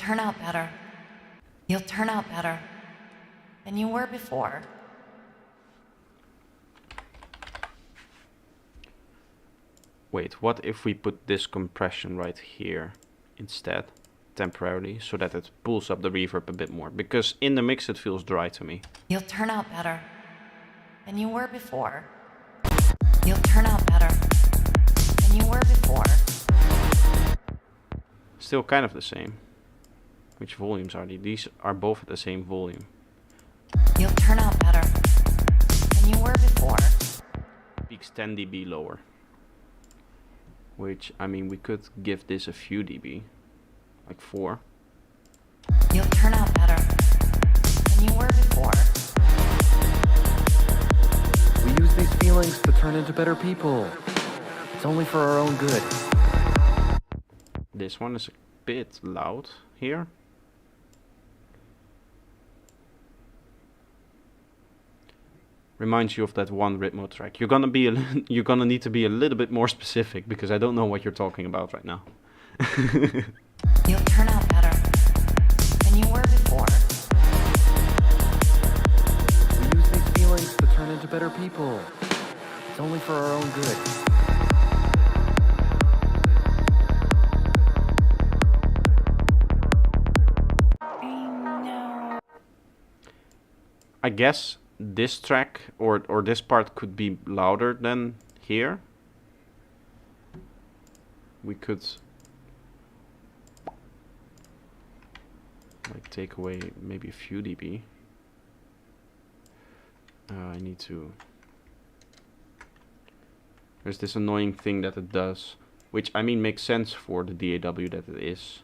turn out better. You'll turn out better than you were before. Wait, what if we put this compression right here instead, temporarily, so that it pulls up the reverb a bit more? Because in the mix it feels dry to me. You'll turn out better than you were before. You'll turn out better than you were before. Still kind of the same. Which volumes are these? These are both at the same volume. You'll turn out better than you were before. Peaks 10 dB lower. Which, I mean, we could give this a few dB. Like 4. You'll turn out better than you were before. We use these feelings to turn into better people. It's only for our own good. This one is a bit loud here. Reminds you of that one Ritmo track. You're gonna need to be a little bit more specific, because I don't know what you're talking about right now. You'll turn out better than you were before. We use these feelings to turn into better people. It's only for our own good. I know. I guess this track or this part could be louder than here. We could like take away maybe a few dB. I need to. There's this annoying thing that it does, which I mean makes sense for the DAW that it is.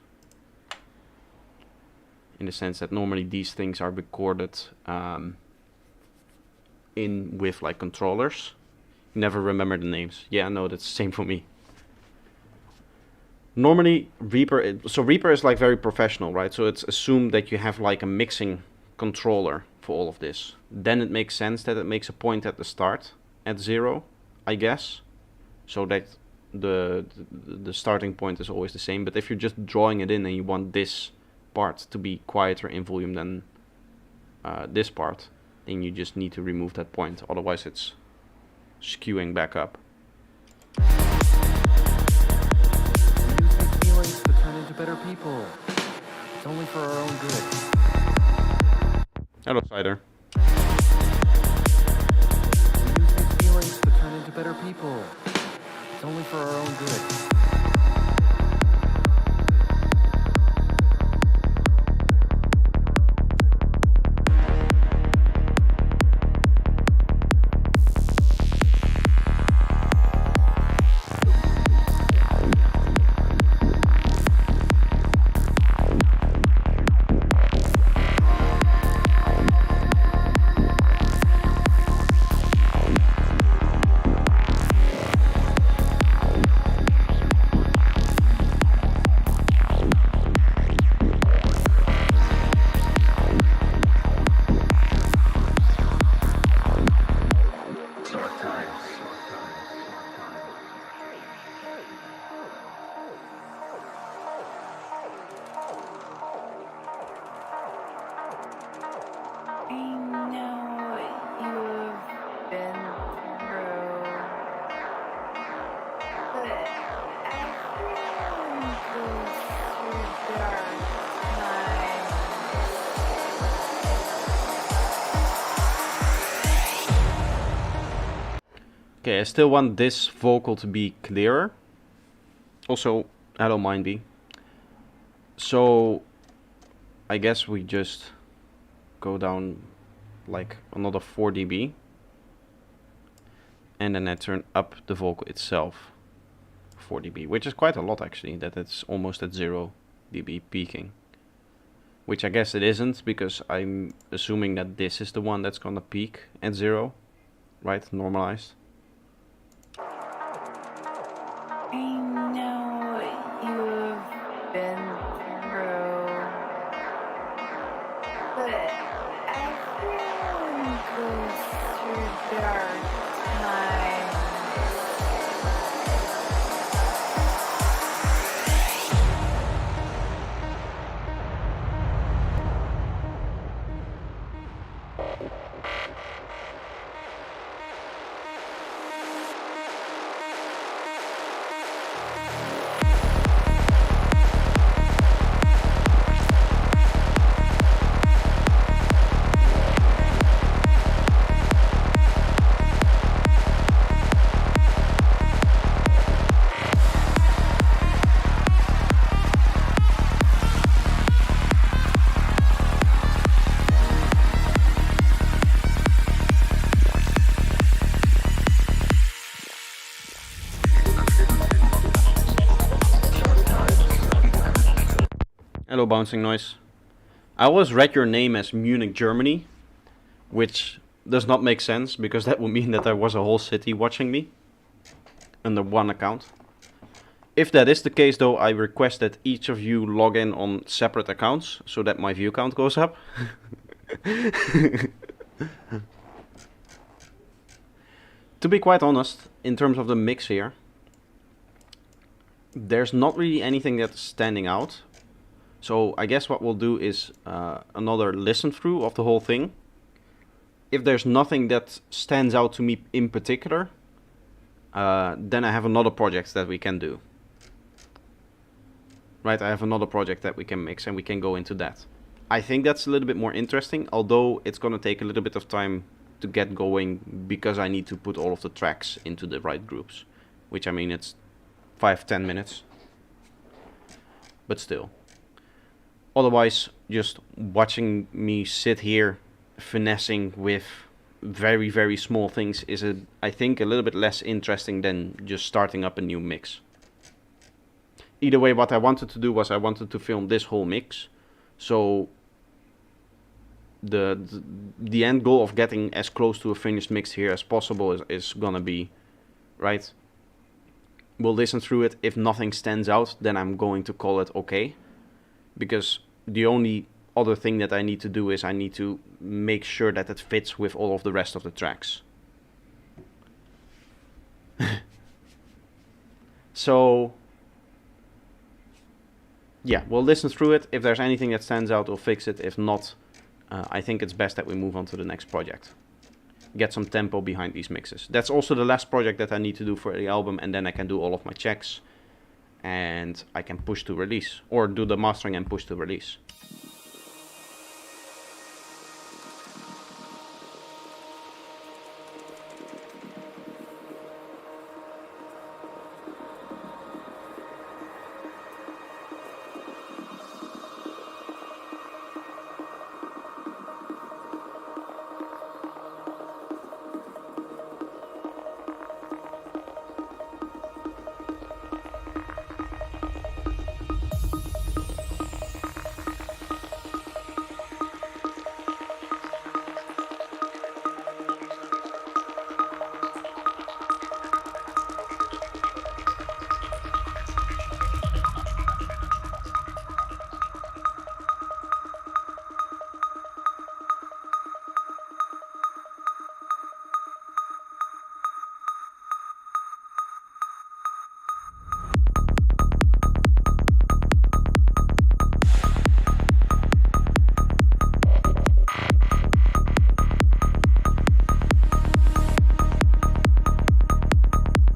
In the sense that normally these things are recorded in with like controllers. Never remember the names. Yeah, no, that's the same for me. Normally Reaper, so Reaper is like very professional, right? So it's assumed that you have like a mixing controller for all of this. Then it makes sense that it makes a point at the start at 0, I guess, so that the starting point is always the same. But if you're just drawing it in and you want this part to be quieter in volume than this part, then you just need to remove that point, otherwise it's skewing back up. We use these feelings to turn into better people. It's only for our own good. Hello, Cider. We use these feelings to turn into better people. It's only for our own good. I know you've been through, but everyone goes through dark times. Okay, I still want this vocal to be clearer. Also, I don't mind be. So, I guess we just go down like another 4 dB. And then I turn up the vocal itself 4 dB, which is quite a lot actually, that it's almost at 0 dB peaking. Which I guess it isn't, because I'm assuming that this is the one that's gonna peak at 0, right? Normalized. I know you've been through, but everyone goes through dark times. Hello, Bouncing Noise. I always read your name as Munich, Germany, which does not make sense because that would mean that there was a whole city watching me under one account. If that is the case, though, I request that each of you log in on separate accounts so that my view count goes up. To be quite honest, in terms of the mix here, there's not really anything that's standing out. So I guess what we'll do is another listen through of the whole thing. If there's nothing that stands out to me in particular, then I have another project that we can do. Right, I have another project that we can mix and we can go into that. I think that's a little bit more interesting, although it's going to take a little bit of time to get going because I need to put all of the tracks into the right groups. Which, I mean, it's 5-10 minutes. But still. Otherwise, just watching me sit here finessing with very, very small things is, I think, a little bit less interesting than just starting up a new mix. Either way, what I wanted to do was I wanted to film this whole mix. So the end goal of getting as close to a finished mix here as possible is gonna be, right? We'll listen through it. If nothing stands out, then I'm going to call it okay. Because the only other thing that I need to do is I need to make sure that it fits with all of the rest of the tracks. So yeah, we'll listen through it. If there's anything that stands out, we'll fix it. If not, I think it's best that we move on to the next project. Get some tempo behind these mixes. That's also the last project that I need to do for the album, and then I can do all of my checks and I can push to release, or do the mastering and push to release.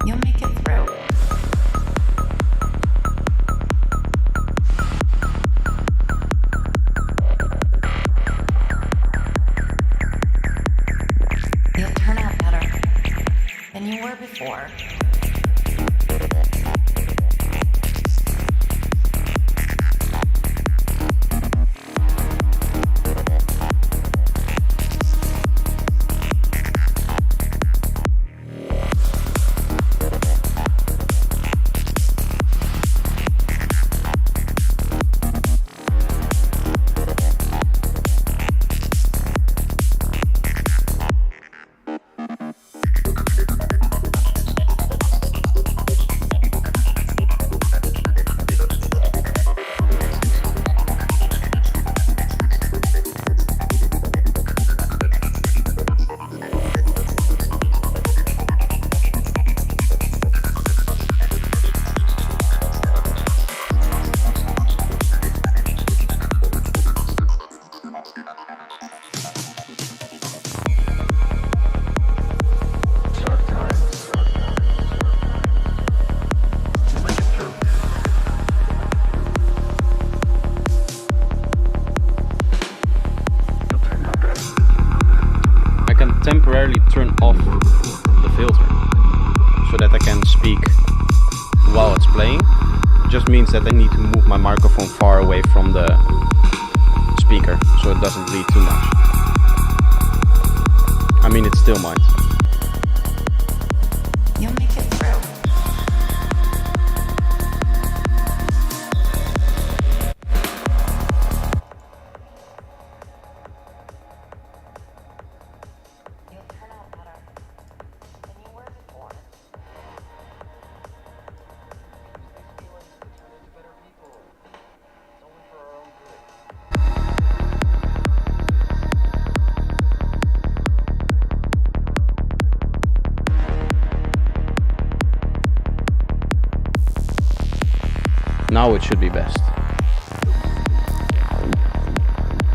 You'll make it through. You'll turn out better than you were before. temporarily turn off the filter so that I can speak while it's playing. It just means that I need to move my microphone far away from the speaker so it doesn't bleed too much. I mean, it still might. You'll make it through. You'll turn out better than you were before. Now it should be best.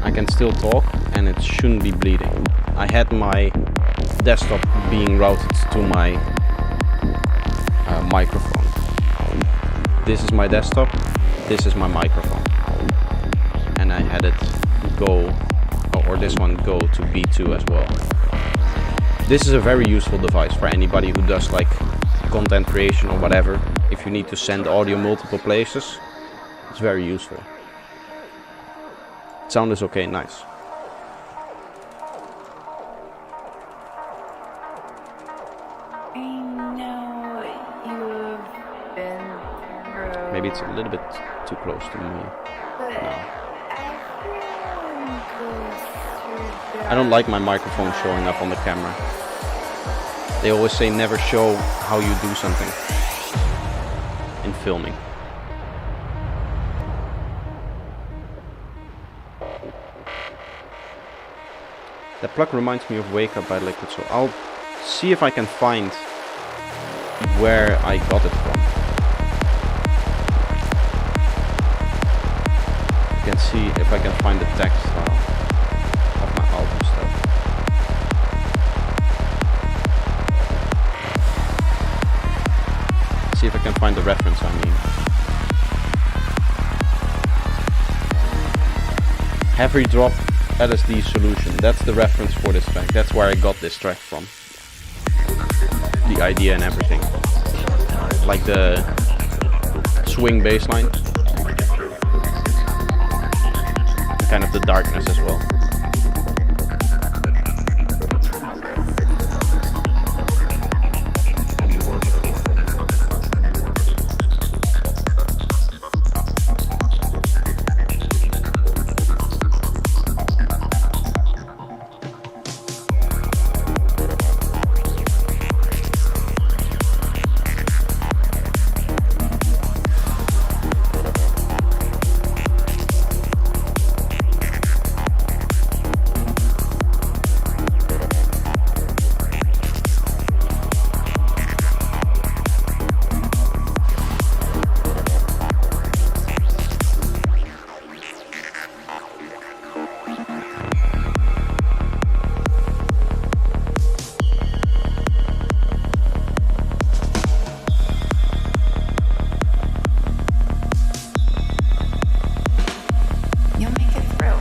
I can still talk and it shouldn't be bleeding. I had my desktop being routed to my microphone. This is my desktop, this is my microphone. And I had it go, or this one go to B2 as well. This is a very useful device for anybody who does like content creation or whatever. If you need to send audio multiple places, it's very useful. Sound is okay, nice. I know you've been through. Maybe it's a little bit too close to me. But No. everyone goes through I don't like my microphone showing up on the camera. They always say never show how you do something in filming. That plug reminds me of Wake Up by Liquid Soul. I'll see if I can find where I got it from. You can see if I can find the text file of my album stuff. See if I can find the reference I mean. Heavy Drop LSD Solution. That's the reference for this track. That's where I got this track from. The idea and everything. Like the swing bass line. Kind of the darkness as well. You'll make it through.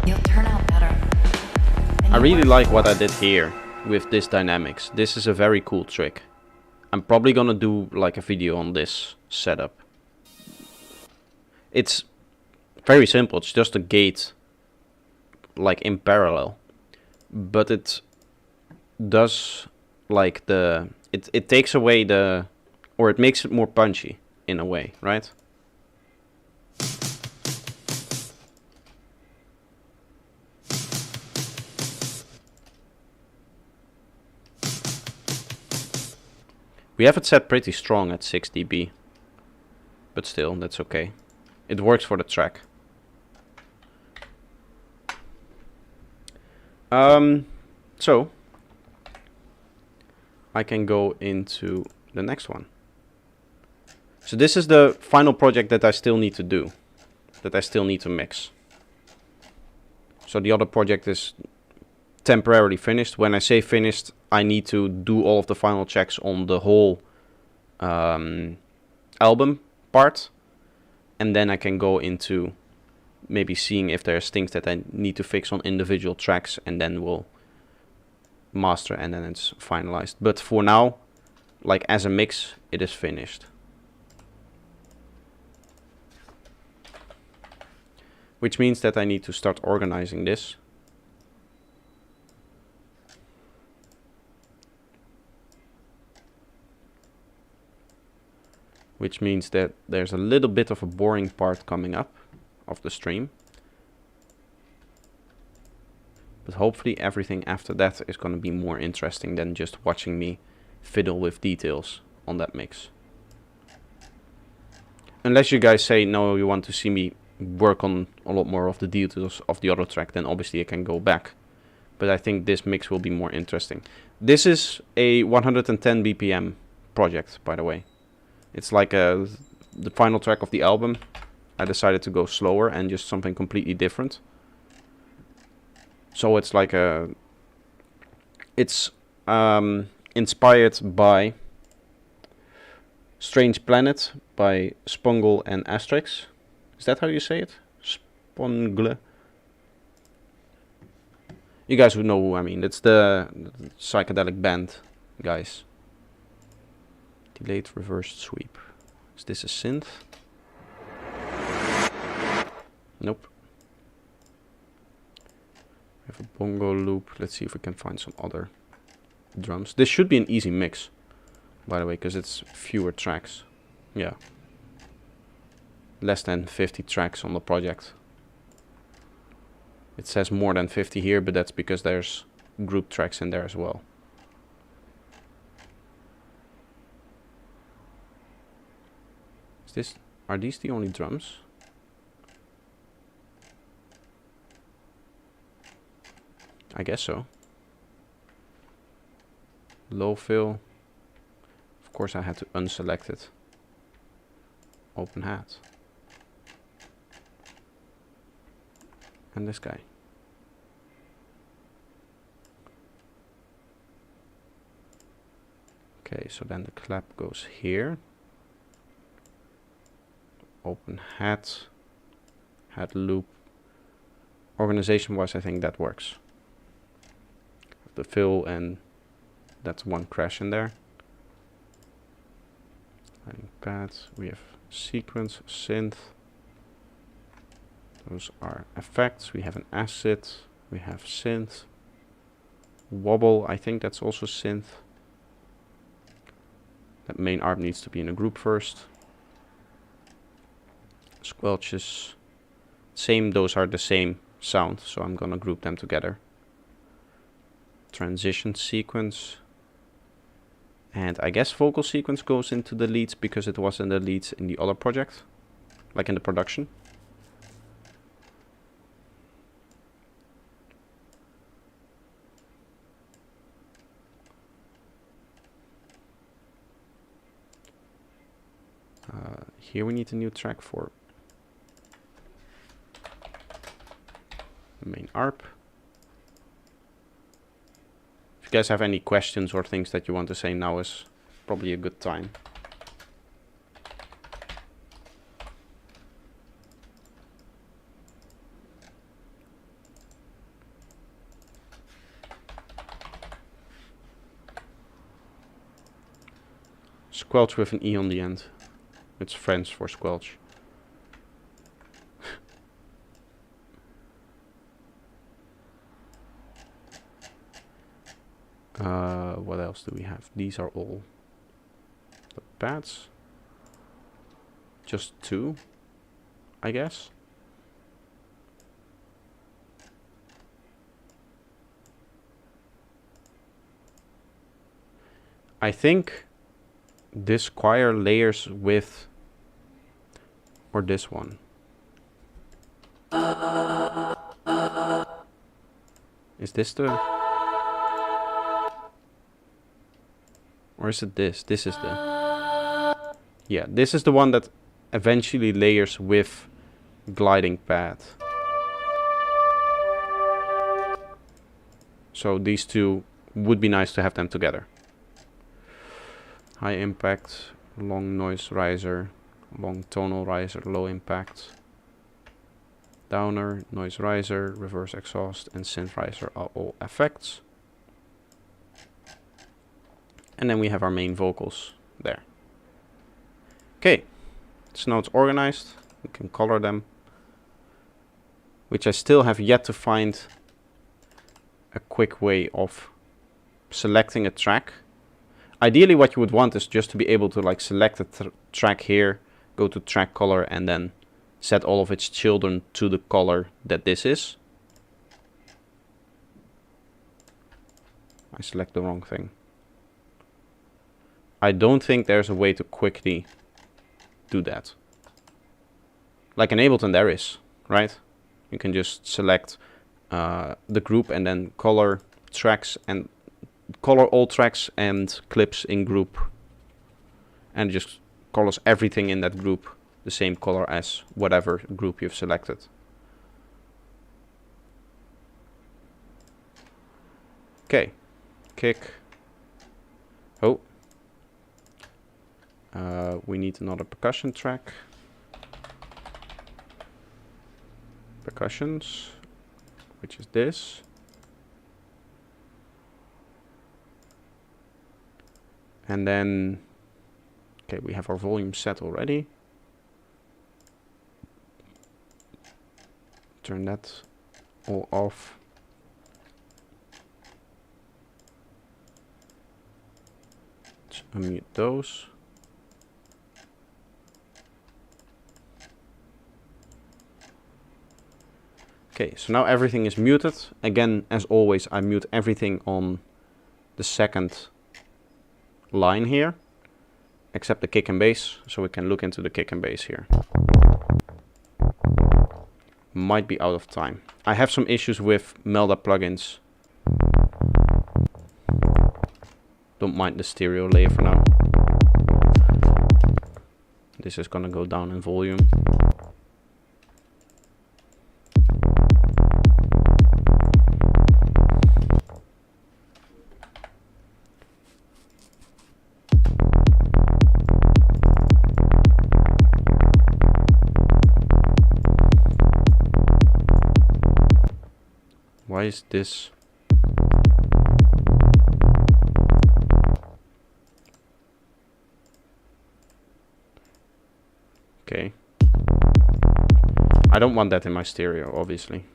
You'll turn out better than I you really were like what I before. did here with this dynamics. This is a very cool trick. I'm probably gonna do like a video on this setup. It's very simple. It's just a gate like in parallel. But it does like it takes away the, or it makes it more punchy in a way, right? We have it set pretty strong at 6 dB, but still, that's okay. It works for the track. So I can go into the next one. So this is the final project that I still need to do, that I still need to mix. So the other project is temporarily finished. When I say finished, I need to do all of the final checks on the whole album part, and then I can go into maybe seeing if there's things that I need to fix on individual tracks, and then we'll master, and then it's finalized. But for now, like as a mix, it is finished. Which means that I need to start organizing this. Which means that there's a little bit of a boring part coming up of the stream. But hopefully everything after that is going to be more interesting than just watching me fiddle with details on that mix. Unless you guys say, no, you want to see me work on a lot more of the details of the other track, then obviously I can go back. But I think this mix will be more interesting. This is a 110 BPM project, by the way. It's like the final track of the album. I decided to go slower and just something completely different. So it's like it's inspired by Strange Planet by Spongle and Asterix. Is that how you say it? Spongle. You guys would know who I mean. It's the psychedelic band, guys. Delayed reversed sweep. Is this a synth? Nope. We have a bongo loop. Let's see if we can find some other drums. This should be an easy mix, by the way, because it's fewer tracks. Yeah. Less than 50 tracks on the project. It says more than 50 here, but that's because there's group tracks in there as well. Are these the only drums? I guess so. Low fill. Of course I had to unselect it. Open hat. And this guy. Okay, so then the clap goes here. Open hat. Hat loop. Organization wise, I think that works. The fill, and that's one crash in there. Lighting pads. We have sequence, synth. Those are effects. We have an acid. We have synth. Wobble, I think that's also synth. That main ARP needs to be in a group first. Squelches. Same, those are the same sound, so I'm gonna group them together. Transition sequence. And I guess vocal sequence goes into the leads because it was in the leads in the other project. Like in the production. Here we need a new track for the main ARP. If you guys have any questions or things that you want to say, now is probably a good time. Squelch with an E on the end. It's French for squelch. What else do we have? These are all the pads. Just two, I guess. I think this choir layers with, or this one. Is this the, or is it this? This is the, yeah, this is the one that eventually layers with gliding pad. So these two would be nice to have them together. High impact, long noise riser, long tonal riser, low impact, downer, noise riser, reverse exhaust, and synth riser are all effects. And then we have our main vocals there. Okay, so now it's organized. We can color them, which I still have yet to find a quick way of selecting a track. Ideally what you would want is just to be able to like select a track here, go to track color, and then set all of its children to the color that this is. I select the wrong thing. I don't think there's a way to quickly do that. Like in Ableton there is, right? You can just select the group and then color tracks and color all tracks and clips in group, and it just colors everything in that group the same color as whatever group you've selected. Okay, kick. Oh, we need another percussion track. Percussions, which is this. And then, okay, we have our volume set already. Turn that all off. Let's unmute those. Okay, so now everything is muted. Again, as always, I mute everything on the second line here, except the kick and bass, so we can look into the kick and bass here. Might be out of time. I have some issues with Melda plugins. Don't mind the stereo layer for now. This is gonna go down in volume. Why is this? Okay. I don't want that in my stereo, obviously.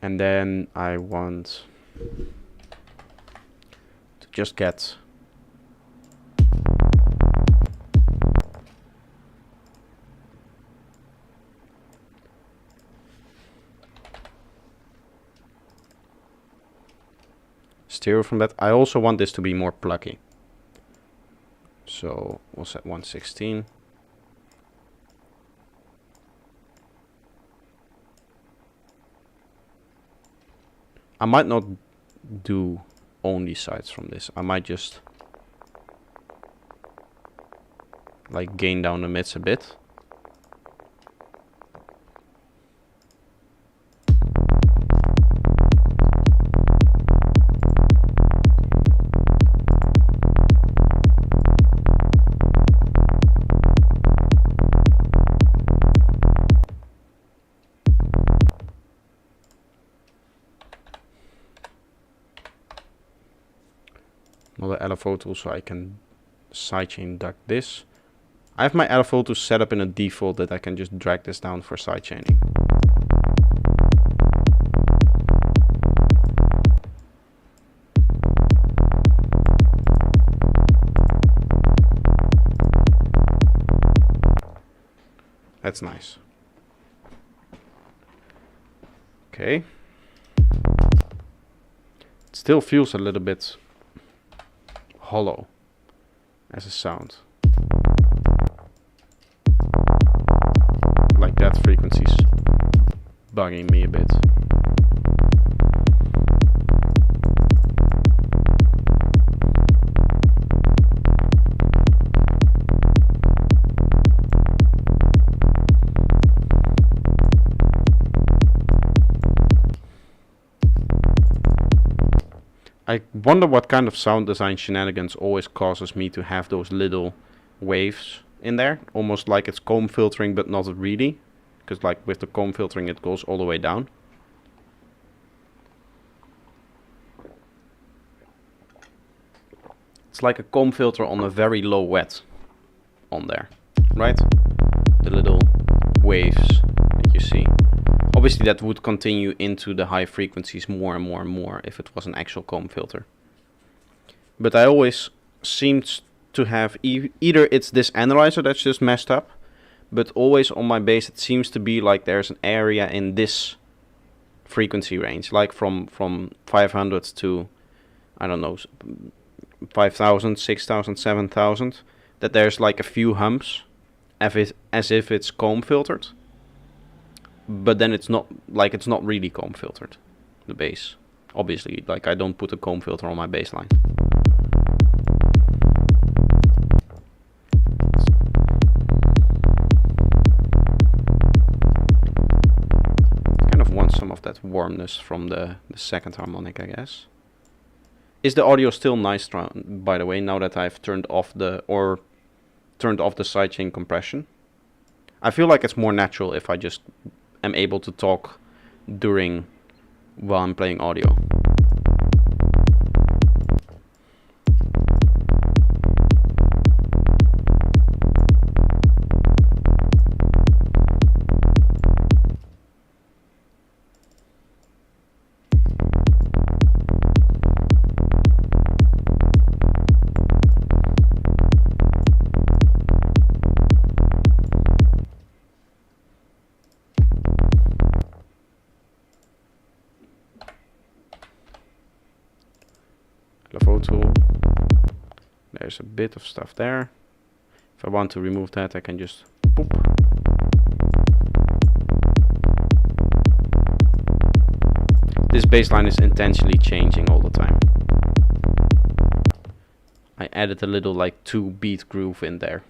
And then I want to just get stereo from that. I also want this to be more plucky. So we'll set 116. I might not do only sides from this. I might just like gain down the mids a bit. Another LFO tool so I can sidechain duck this. I have my LFO tool set up in a default that I can just drag this down for sidechaining. That's nice. Okay. It still feels a little bit hollow as a sound. Like that frequency's bugging me a bit. I wonder what kind of sound design shenanigans always causes me to have those little waves in there, almost like it's comb filtering, but not really, because like with the comb filtering it goes all the way down. It's like a comb filter on a very low wet on there, right? The little waves that you see. Obviously that would continue into the high frequencies more and more and more if it was an actual comb filter. But I always seemed to have either it's this analyzer that's just messed up, but always on my bass it seems to be like there's an area in this frequency range, like from 500 to, I don't know, 5,000, 6,000, 7,000, that there's like a few humps as if it's comb filtered. But then it's not really comb filtered, the bass. Obviously, like I don't put a comb filter on my bass line. Kind of want some of that warmness from the second harmonic, I guess. Is the audio still nice, by the way, now that I've turned off the sidechain compression? I feel like it's more natural if I just am able to talk while I'm playing audio. LFO tool. There's a bit of stuff there. If I want to remove that, I can just boop. This bassline is intentionally changing all the time. I added a little like 2-beat groove in there.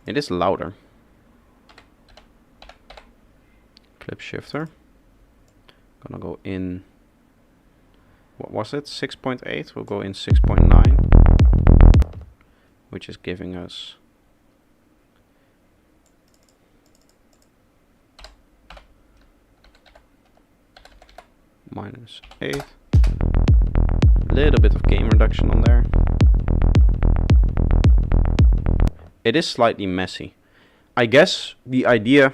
It is louder. Clip shifter. Gonna go in, what was it? 6.8. We'll go in 6.9, which is giving us -8. Little bit of gain reduction on there. It is slightly messy. I guess the idea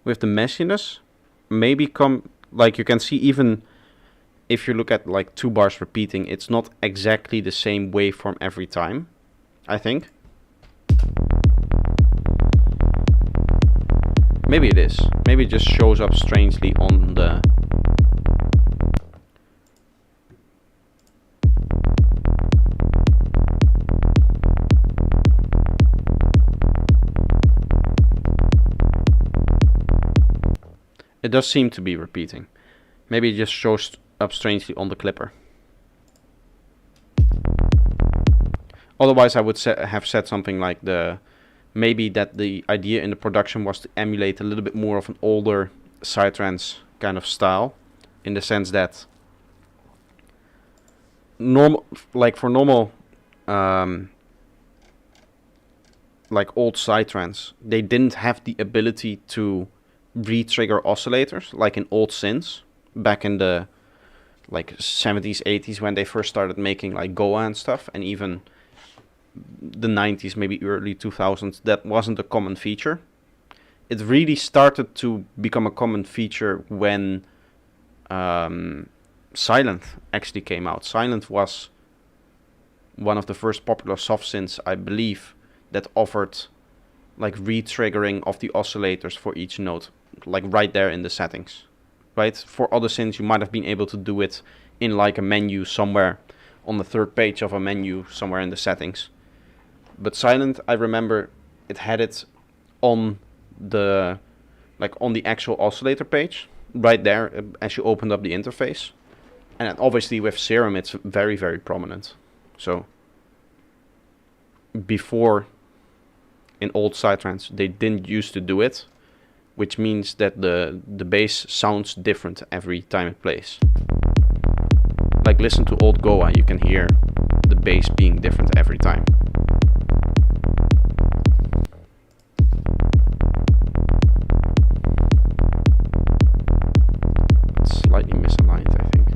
with the messiness maybe like you can see, even if you look at like 2 bars repeating, it's not exactly the same waveform every time, I think. Maybe it is. Maybe it just shows up strangely on the... It does seem to be repeating. Maybe it just shows up strangely on the clipper. Otherwise I would have said something like maybe that the idea in the production was to emulate a little bit more of an older psytrance kind of style, in the sense that for normal like old psytrance, they didn't have the ability to re-trigger oscillators like in old synths back in the like 70s, 80s, when they first started making like Goa and stuff, and even the 90s, maybe early 2000s. That wasn't a common feature. It really started to become a common feature when Sylenth actually came out. Sylenth was one of the first popular soft synths, I believe, that offered like re-triggering of the oscillators for each note, like right there in the settings, right? For other synths you might have been able to do it in like a menu somewhere on the third page of a menu somewhere in the settings. But Sylenth, I remember it had it on the actual oscillator page right there as you opened up the interface. And obviously with Serum it's very, very prominent. So before in old Psytrance, they didn't used to do it, which means that the bass sounds different every time it plays. Like listen to old Goa, you can hear the bass being different every time. It's slightly misaligned, I think.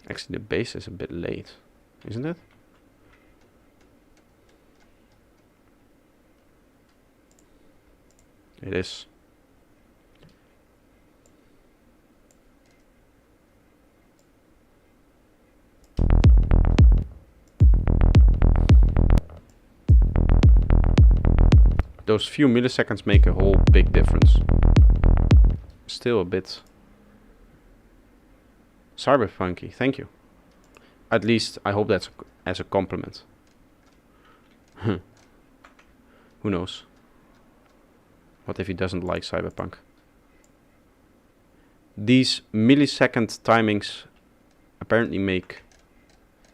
Actually, the bass is a bit late, isn't it? It is. Those few milliseconds make a whole big difference. Still a bit cyberpunky, thank you. At least I hope that's as a compliment. Who knows? What if he doesn't like cyberpunk? These millisecond timings apparently make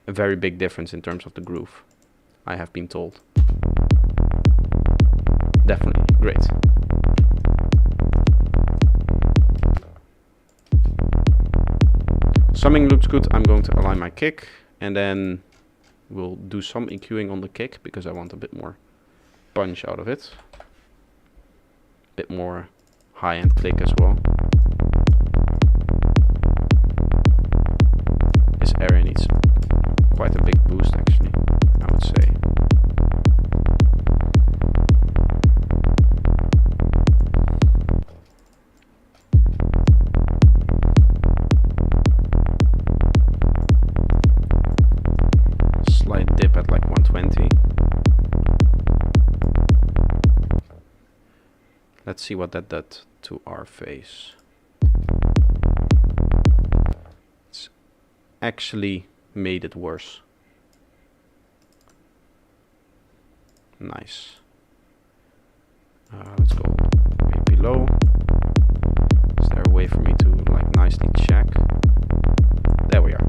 a very big difference in terms of the groove, I have been told. Definitely, great. Summing looks good. I'm going to align my kick, and then we'll do some EQing on the kick because I want a bit more punch out of it. Bit more high-end click as well. This area needs quite a big boost actually, I would say. Slight dip at like 120. Let's see what that did to our face. It's actually made it worse. Nice. Let's go way below. Is there a way for me to like nicely check? There we are.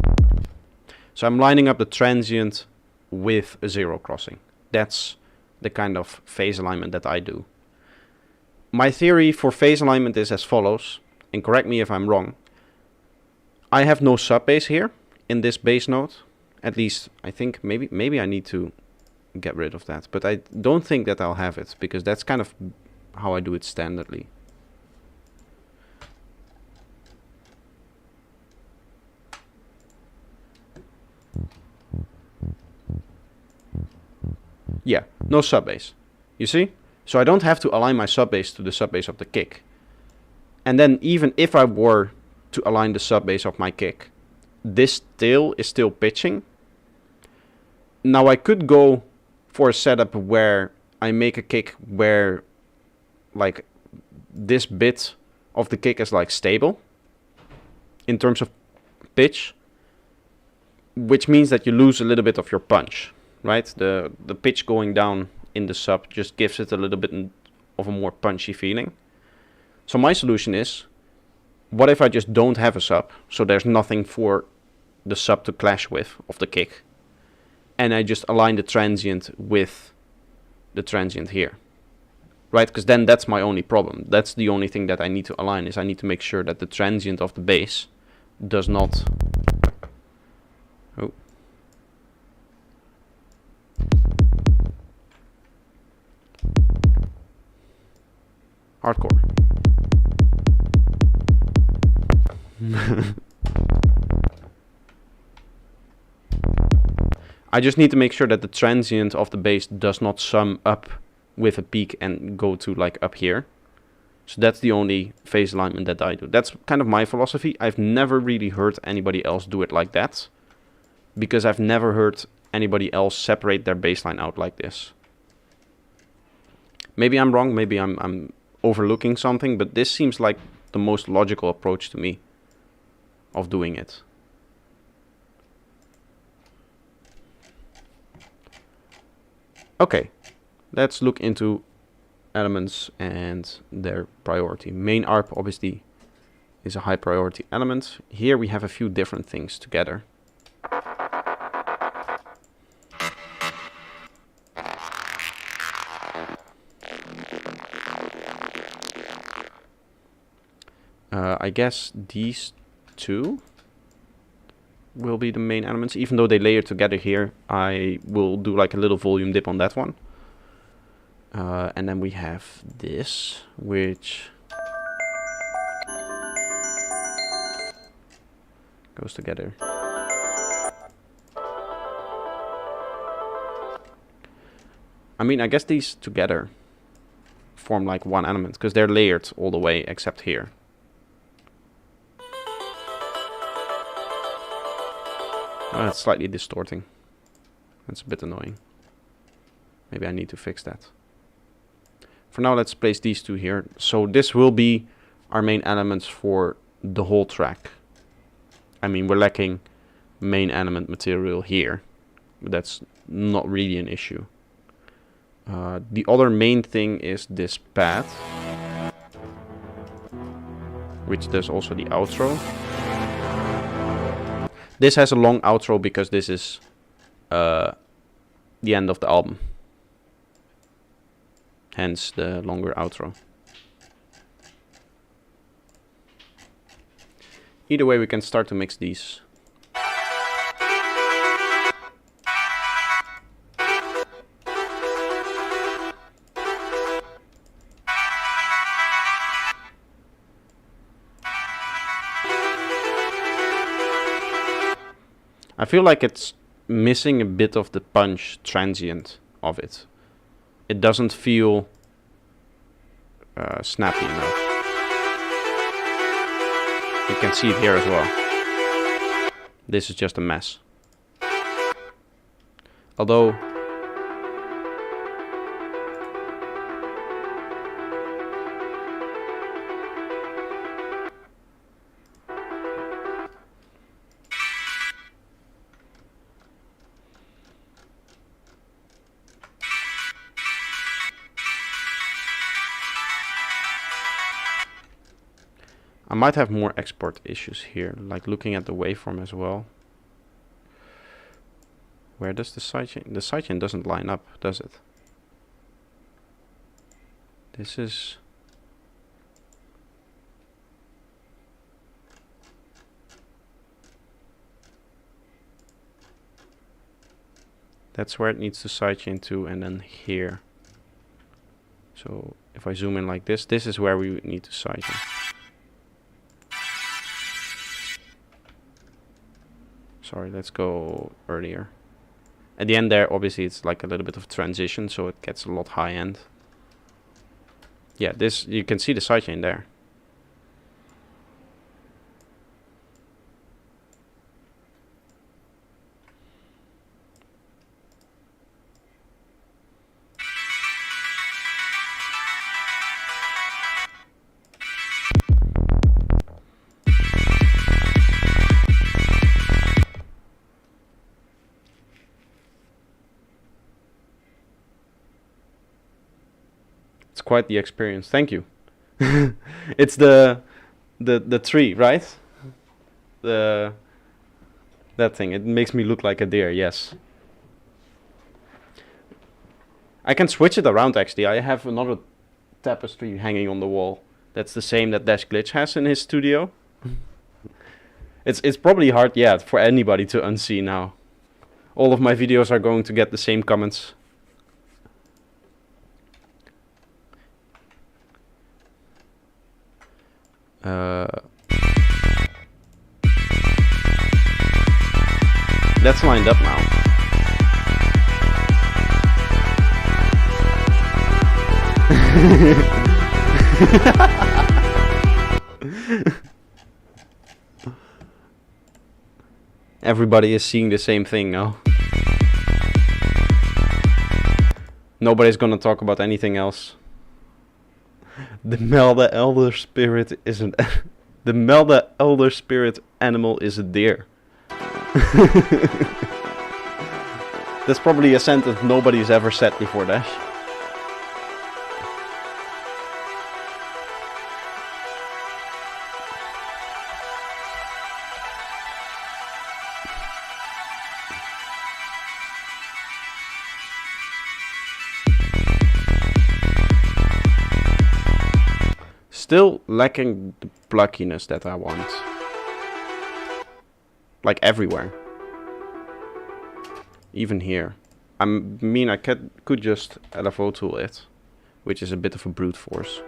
So I'm lining up the transient with a zero crossing. That's the kind of phase alignment that I do. My theory for phase alignment is as follows, and correct me if I'm wrong. I have no sub bass here in this bass note. At least I think maybe I need to get rid of that, but I don't think that I'll have it because that's kind of how I do it standardly. Yeah, no sub bass. You see? So I don't have to align my sub bass to the sub bass of the kick. And then even if I were to align the sub bass of my kick, this tail is still pitching. Now I could go for a setup where I make a kick where like this bit of the kick is like stable in terms of pitch, which means that you lose a little bit of your punch, right? The pitch going down in the sub just gives it a little bit of a more punchy feeling. So my solution is, what if I just don't have a sub, so there's nothing for the sub to clash with of the kick, and I just align the transient with the transient here, right? Because then that's my only problem. That's the only thing that I need to align, is I need to make sure that the transient of the bass does not... Oh. Hardcore. I just need to make sure that the transient of the bass does not sum up with a peak and go to like up here. So that's the only phase alignment that I do. That's kind of my philosophy. I've never really heard anybody else do it like that, because I've never heard anybody else separate their bassline out like this. Maybe I'm wrong, maybe I'm overlooking something, but this seems like the most logical approach to me of doing it. Okay, let's look into elements and their priority. Main ARP obviously is a high priority element. Here we have a few different things together. I guess these two will be the main elements. Even though they layer together here, I will do like a little volume dip on that one. And then we have this, which goes together. I mean, I guess these together form like one element, because they're layered all the way except here. Oh, that's slightly distorting. That's a bit annoying. Maybe I need to fix that. For now, let's place these two here. So this will be our main elements for the whole track. I mean, we're lacking main element material here, but that's not really an issue. The other main thing is this pad, which does also the outro. This has a long outro because this is the end of the album. Hence the longer outro. Either way, we can start to mix these. I feel like it's missing a bit of the punch transient of it. It doesn't feel snappy enough. You can see it here as well. This is just a mess. Although I might have more export issues here, like looking at the waveform as well. Where does the sidechain? The sidechain doesn't line up, does it? This is... That's where it needs to sidechain to, and then here. So if I zoom in like this, this is where we would need to sidechain. Sorry, let's go earlier. At the end there, obviously it's like a little bit of transition, so it gets a lot high end. Yeah, this, you can see the sidechain there. Quite the experience. Thank you. It's the tree, right? That thing. It makes me look like a deer. Yes. I can switch it around actually. I have another tapestry hanging on the wall. That's the same that Dash Glitch has in his studio. It's probably hard, yeah, for anybody to unsee now. All of my videos are going to get the same comments. That's lined up now. Everybody is seeing the same thing now. Nobody's gonna talk about anything else. The Melda Elder Spirit isn't. The Melda Elder Spirit animal is a deer. That's probably a sentence nobody's ever said before, Dash. still lacking the pluckiness that I want. Like everywhere. Even here. I mean, I could just LFO tool it, which is a bit of a brute force.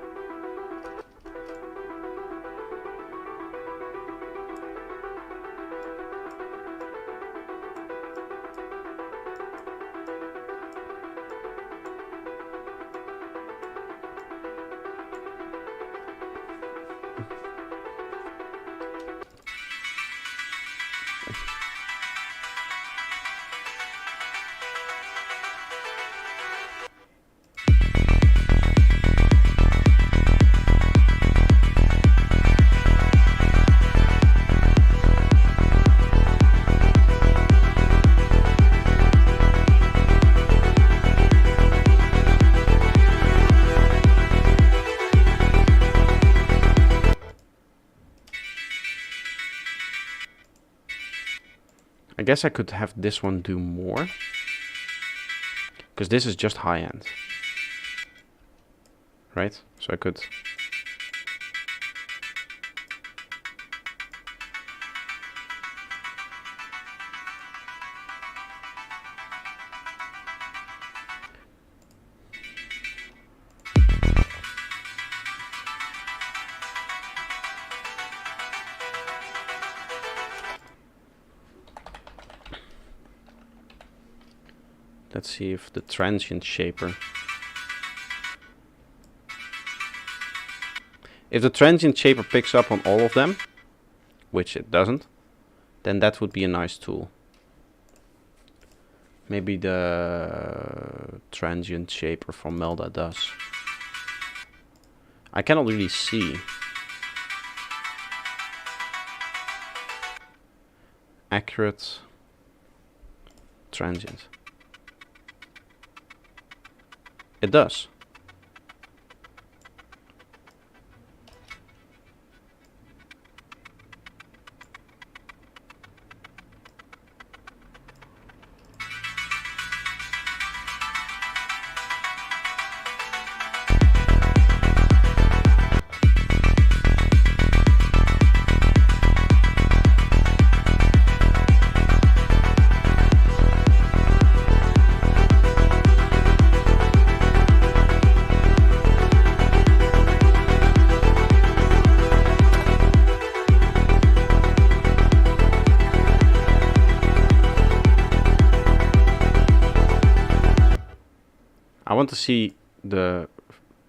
I guess I could have this one do more. Because this is just high end. Right? So I could... Let's see if the transient shaper... If the transient shaper picks up on all of them, which it doesn't, then that would be a nice tool. Maybe the transient shaper from Melda does. I cannot really see. Accurate transient. It does. I want to see the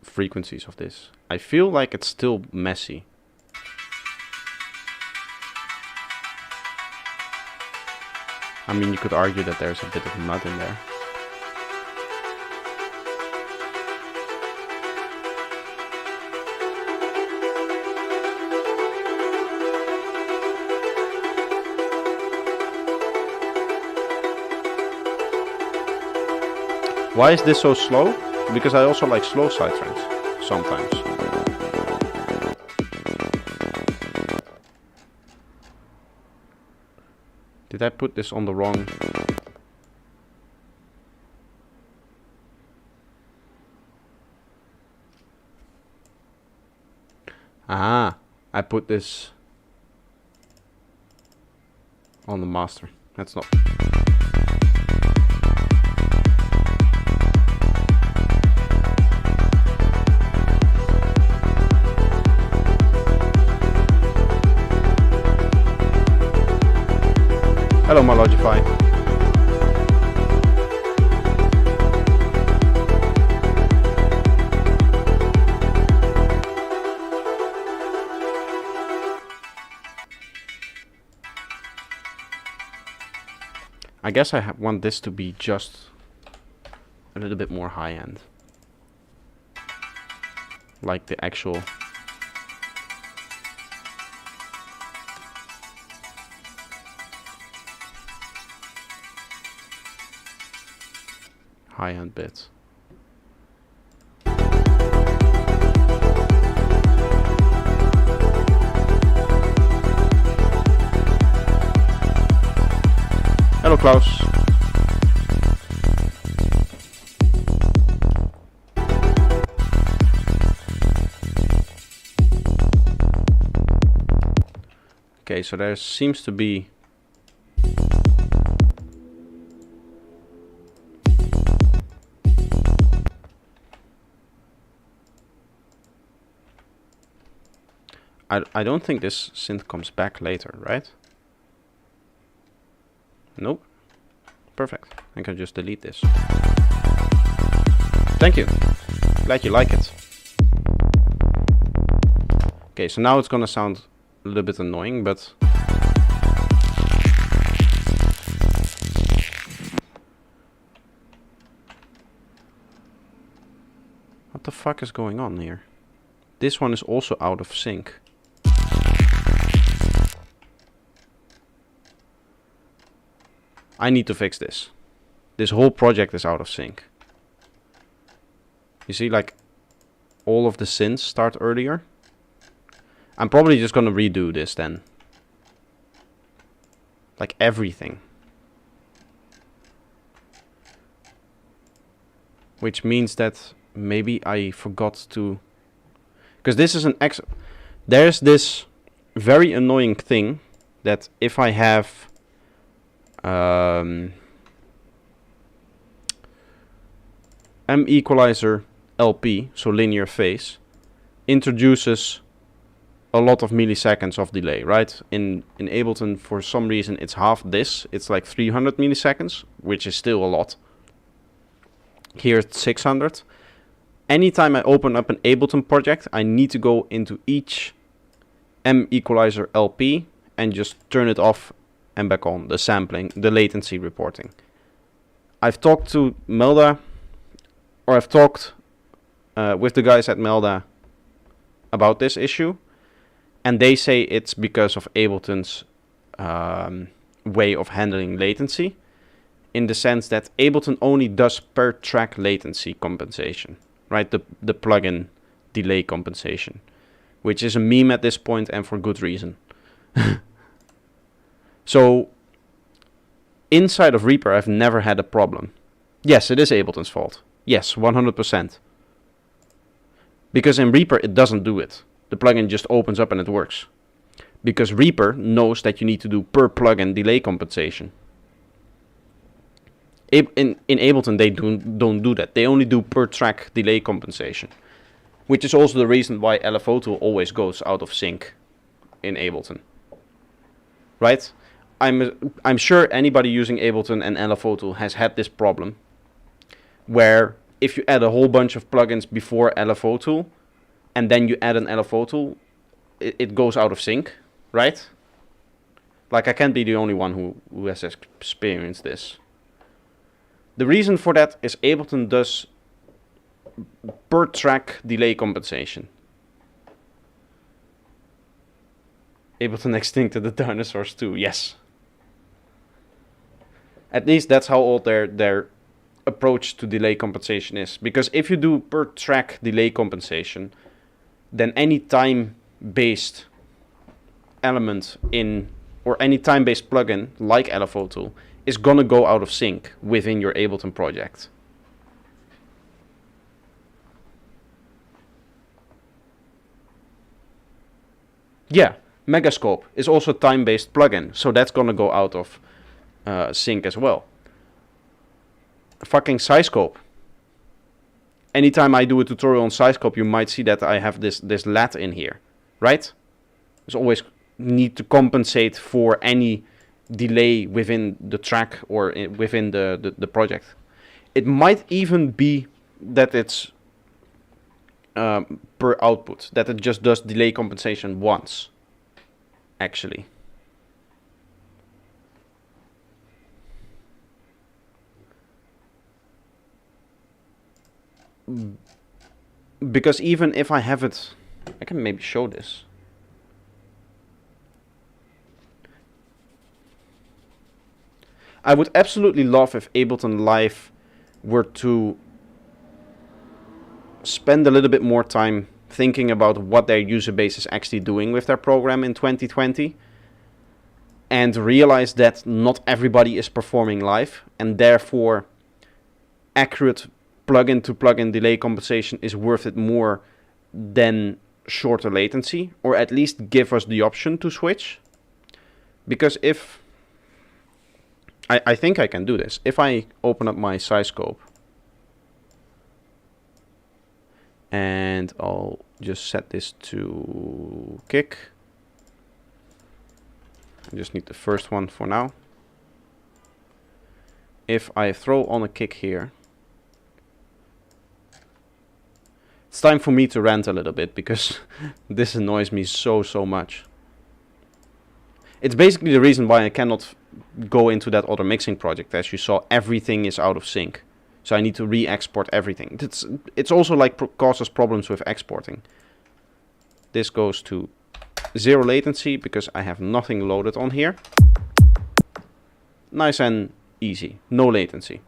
frequencies of this. I feel like it's still messy. I mean, you could argue that there's a bit of mud in there. Why is this so slow? Because I also like slow psytrance sometimes. Did I put this on the wrong? Ah, I put this on the master. That's not... Hello, Malogify. I guess I want this to be just a little bit more high-end. Like the actual... high-end bits. Hello, Klaus. Okay, so there seems to be... I don't think this synth comes back later, right? Nope. Perfect. I can just delete this. Thank you. Glad you like it. Okay, so now it's gonna sound a little bit annoying, but... What the fuck is going on here? This one is also out of sync. I need to fix this. This whole project is out of sync. You see, like, all of the synths start earlier. I'm probably just gonna redo this then. Like everything. Which means that maybe I forgot to... Because this is an there's this very annoying thing that if I have... M equalizer LP, so linear phase, introduces a lot of milliseconds of delay, right? In Ableton, for some reason, it's half this. It's like 300 milliseconds, which is still a lot. Here it's 600. Anytime I open up an Ableton project, I need to go into each M equalizer LP and just turn it off and back on, the sampling, the latency reporting. I've talked to Melda, or I've talked with the guys at Melda about this issue, and they say it's because of Ableton's way of handling latency, in the sense that Ableton only does per track latency compensation, right? The plugin delay compensation, which is a meme at this point, and for good reason. So, inside of Reaper, I've never had a problem. Yes, it is Ableton's fault. Yes, 100%. Because in Reaper, it doesn't do it. The plugin just opens up and it works. Because Reaper knows that you need to do per plugin delay compensation. In Ableton, they don't do that. They only do per track delay compensation. Which is also the reason why LFO2 always goes out of sync in Ableton. Right? I'm sure anybody using Ableton and LFO2 has had this problem, where if you add a whole bunch of plugins before LFO2, and then you add an LFO2, it goes out of sync, right? Like, I can't be the only one who has experienced this. The reason for that is Ableton does per track delay compensation. Ableton extincted the dinosaurs too, yes. At least that's how old their approach to delay compensation is. Because if you do per track delay compensation, then any time-based element in, or any time-based plugin like LFO2 is gonna go out of sync within your Ableton project. Yeah, Megascope is also a time-based plugin, so that's gonna go out of sync as well. Fucking SciScope. Anytime I do a tutorial on SciScope, you might see that I have this lat in here, right? There's always need to compensate for any delay within the track or within the project. It might even be that it's per output, that it just does delay compensation once, actually. Because even if I have it, I can maybe show this. I would absolutely love if Ableton Live were to spend a little bit more time thinking about what their user base is actually doing with their program in 2020, and realize that not everybody is performing live, and therefore accurate plugin to plugin delay compensation is worth it more than shorter latency, or at least give us the option to switch. Because if I think I can do this. If I open up my size scope and I'll just set this to kick. I just need the first one for now. If I throw on a kick here, it's time for me to rant a little bit because this annoys me so much. It's basically the reason why I cannot go into that other mixing project. As you saw, everything is out of sync. So I need to re-export everything. It's also like causes problems with exporting. This goes to 0 latency because I have nothing loaded on here. Nice and easy, no latency.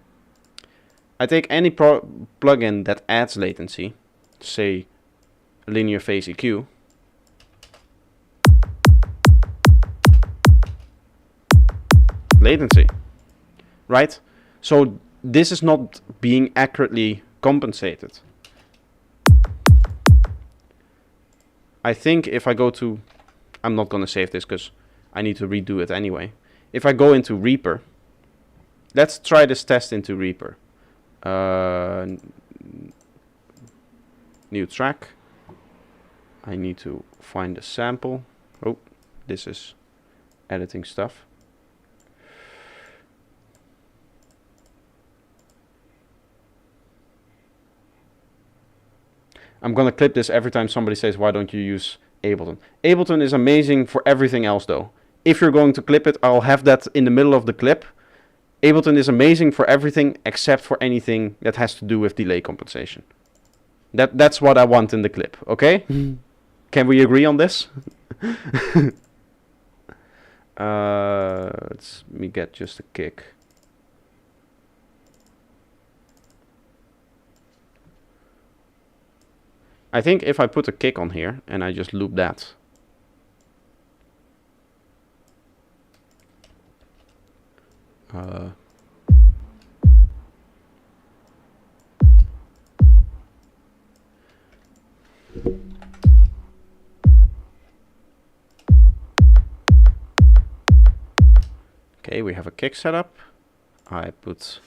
I take any plugin that adds latency, say linear phase EQ. Latency, right? So this is not being accurately compensated. I think if I go to, I'm not going to save this because I need to redo it anyway. If I go into Reaper, let's try this test into Reaper. New track. I need to find a sample. Oh, this is editing stuff. I'm gonna clip this every time somebody says, why don't you use Ableton? Ableton is amazing for everything else though. If you're going to clip it, I'll have that in the middle of the clip. Ableton is amazing for everything except for anything that has to do with delay compensation. That's what I want in the clip, okay? Can we agree on this? Let me get just a kick. I think if I put a kick on here and I just loop that. Okay, we have a kick setup. I put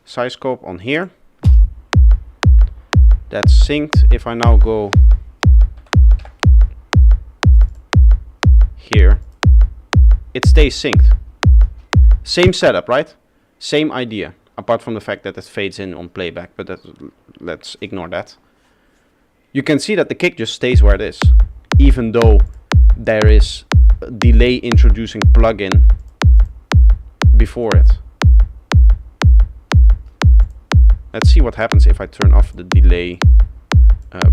size scope on here. That's synced. If I now go here, it stays synced. Same setup, right? Same idea, apart from the fact that it fades in on playback, but let's ignore that. You can see that the kick just stays where it is, even though there is a delay introducing plugin before it. Let's see what happens if I turn off the delay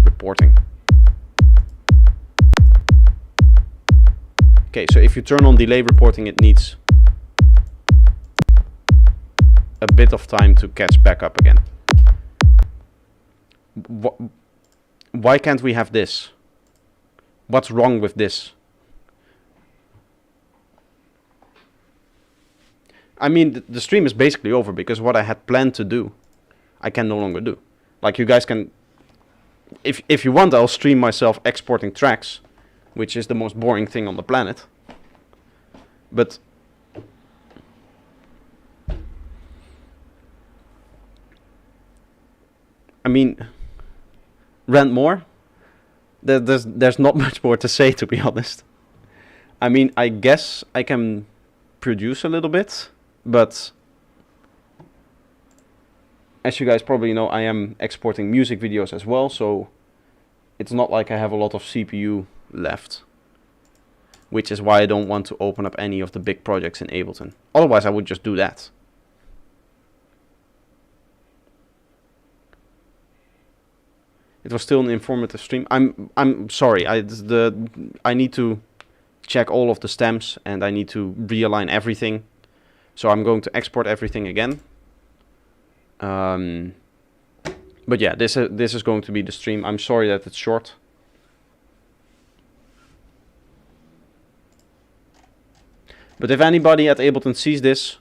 reporting. Okay, so if you turn on delay reporting, it needs a bit of time to catch back up again. Why can't we have this? What's wrong with this? I mean, the stream is basically over because what I had planned to do, I can no longer do. Like, you guys can, if you want, I'll stream myself exporting tracks, which is the most boring thing on the planet. But I mean, rant more? There's not much more to say, to be honest. I mean, I guess I can produce a little bit, but as you guys probably know, I am exporting music videos as well, so it's not like I have a lot of CPU left, which is why I don't want to open up any of the big projects in Ableton. Otherwise, I would just do that. It was still an informative stream. I'm sorry. I need to check all of the stems and I need to realign everything. So I'm going to export everything again. But yeah, this is going to be the stream. I'm sorry that it's short. But if anybody at Ableton sees this,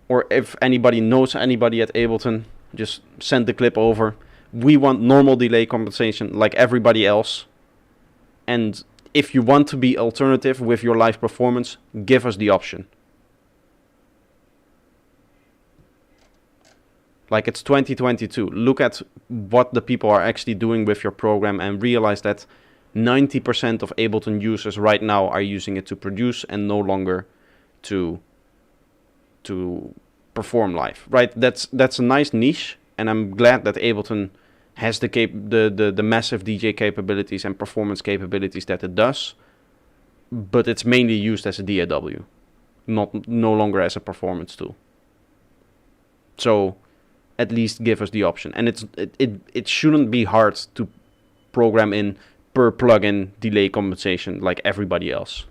or if anybody knows anybody at Ableton, just send the clip over. We want normal delay compensation like everybody else. And if you want to be alternative with your live performance, give us the option. Like, it's 2022. Look at what the people are actually doing with your program and realize that 90% of Ableton users right now are using it to produce and no longer to perform live. Right? That's a nice niche, and I'm glad that Ableton has the massive DJ capabilities and performance capabilities that it does, but it's mainly used as a DAW, no longer as a performance tool. So at least give us the option, and it shouldn't be hard to program in per plugin delay compensation like everybody else.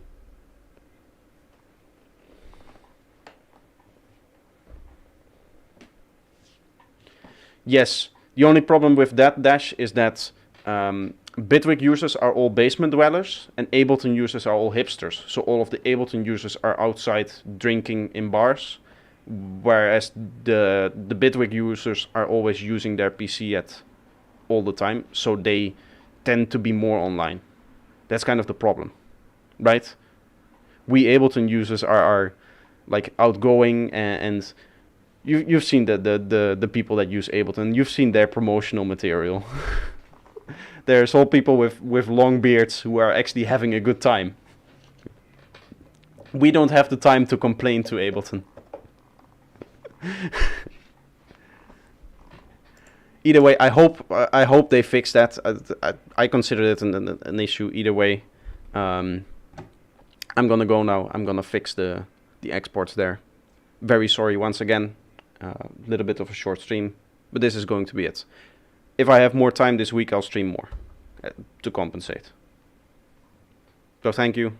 Yes. The only problem with that, Dash, is that Bitwig users are all basement dwellers and Ableton users are all hipsters. So all of the Ableton users are outside drinking in bars, whereas the Bitwig users are always using their PC all the time. So they tend to be more online. That's kind of the problem, right? We Ableton users are like outgoing and you've seen the people that use Ableton. You've seen their promotional material. There's all people with long beards who are actually having a good time. We don't have the time to complain to Ableton. Either way, I hope they fix that. I consider it an issue either way. I'm gonna go now. I'm gonna fix the exports there. Very sorry once again. Little bit of a short stream, but this is going to be it. If I have more time this week, I'll stream more to compensate. So thank you.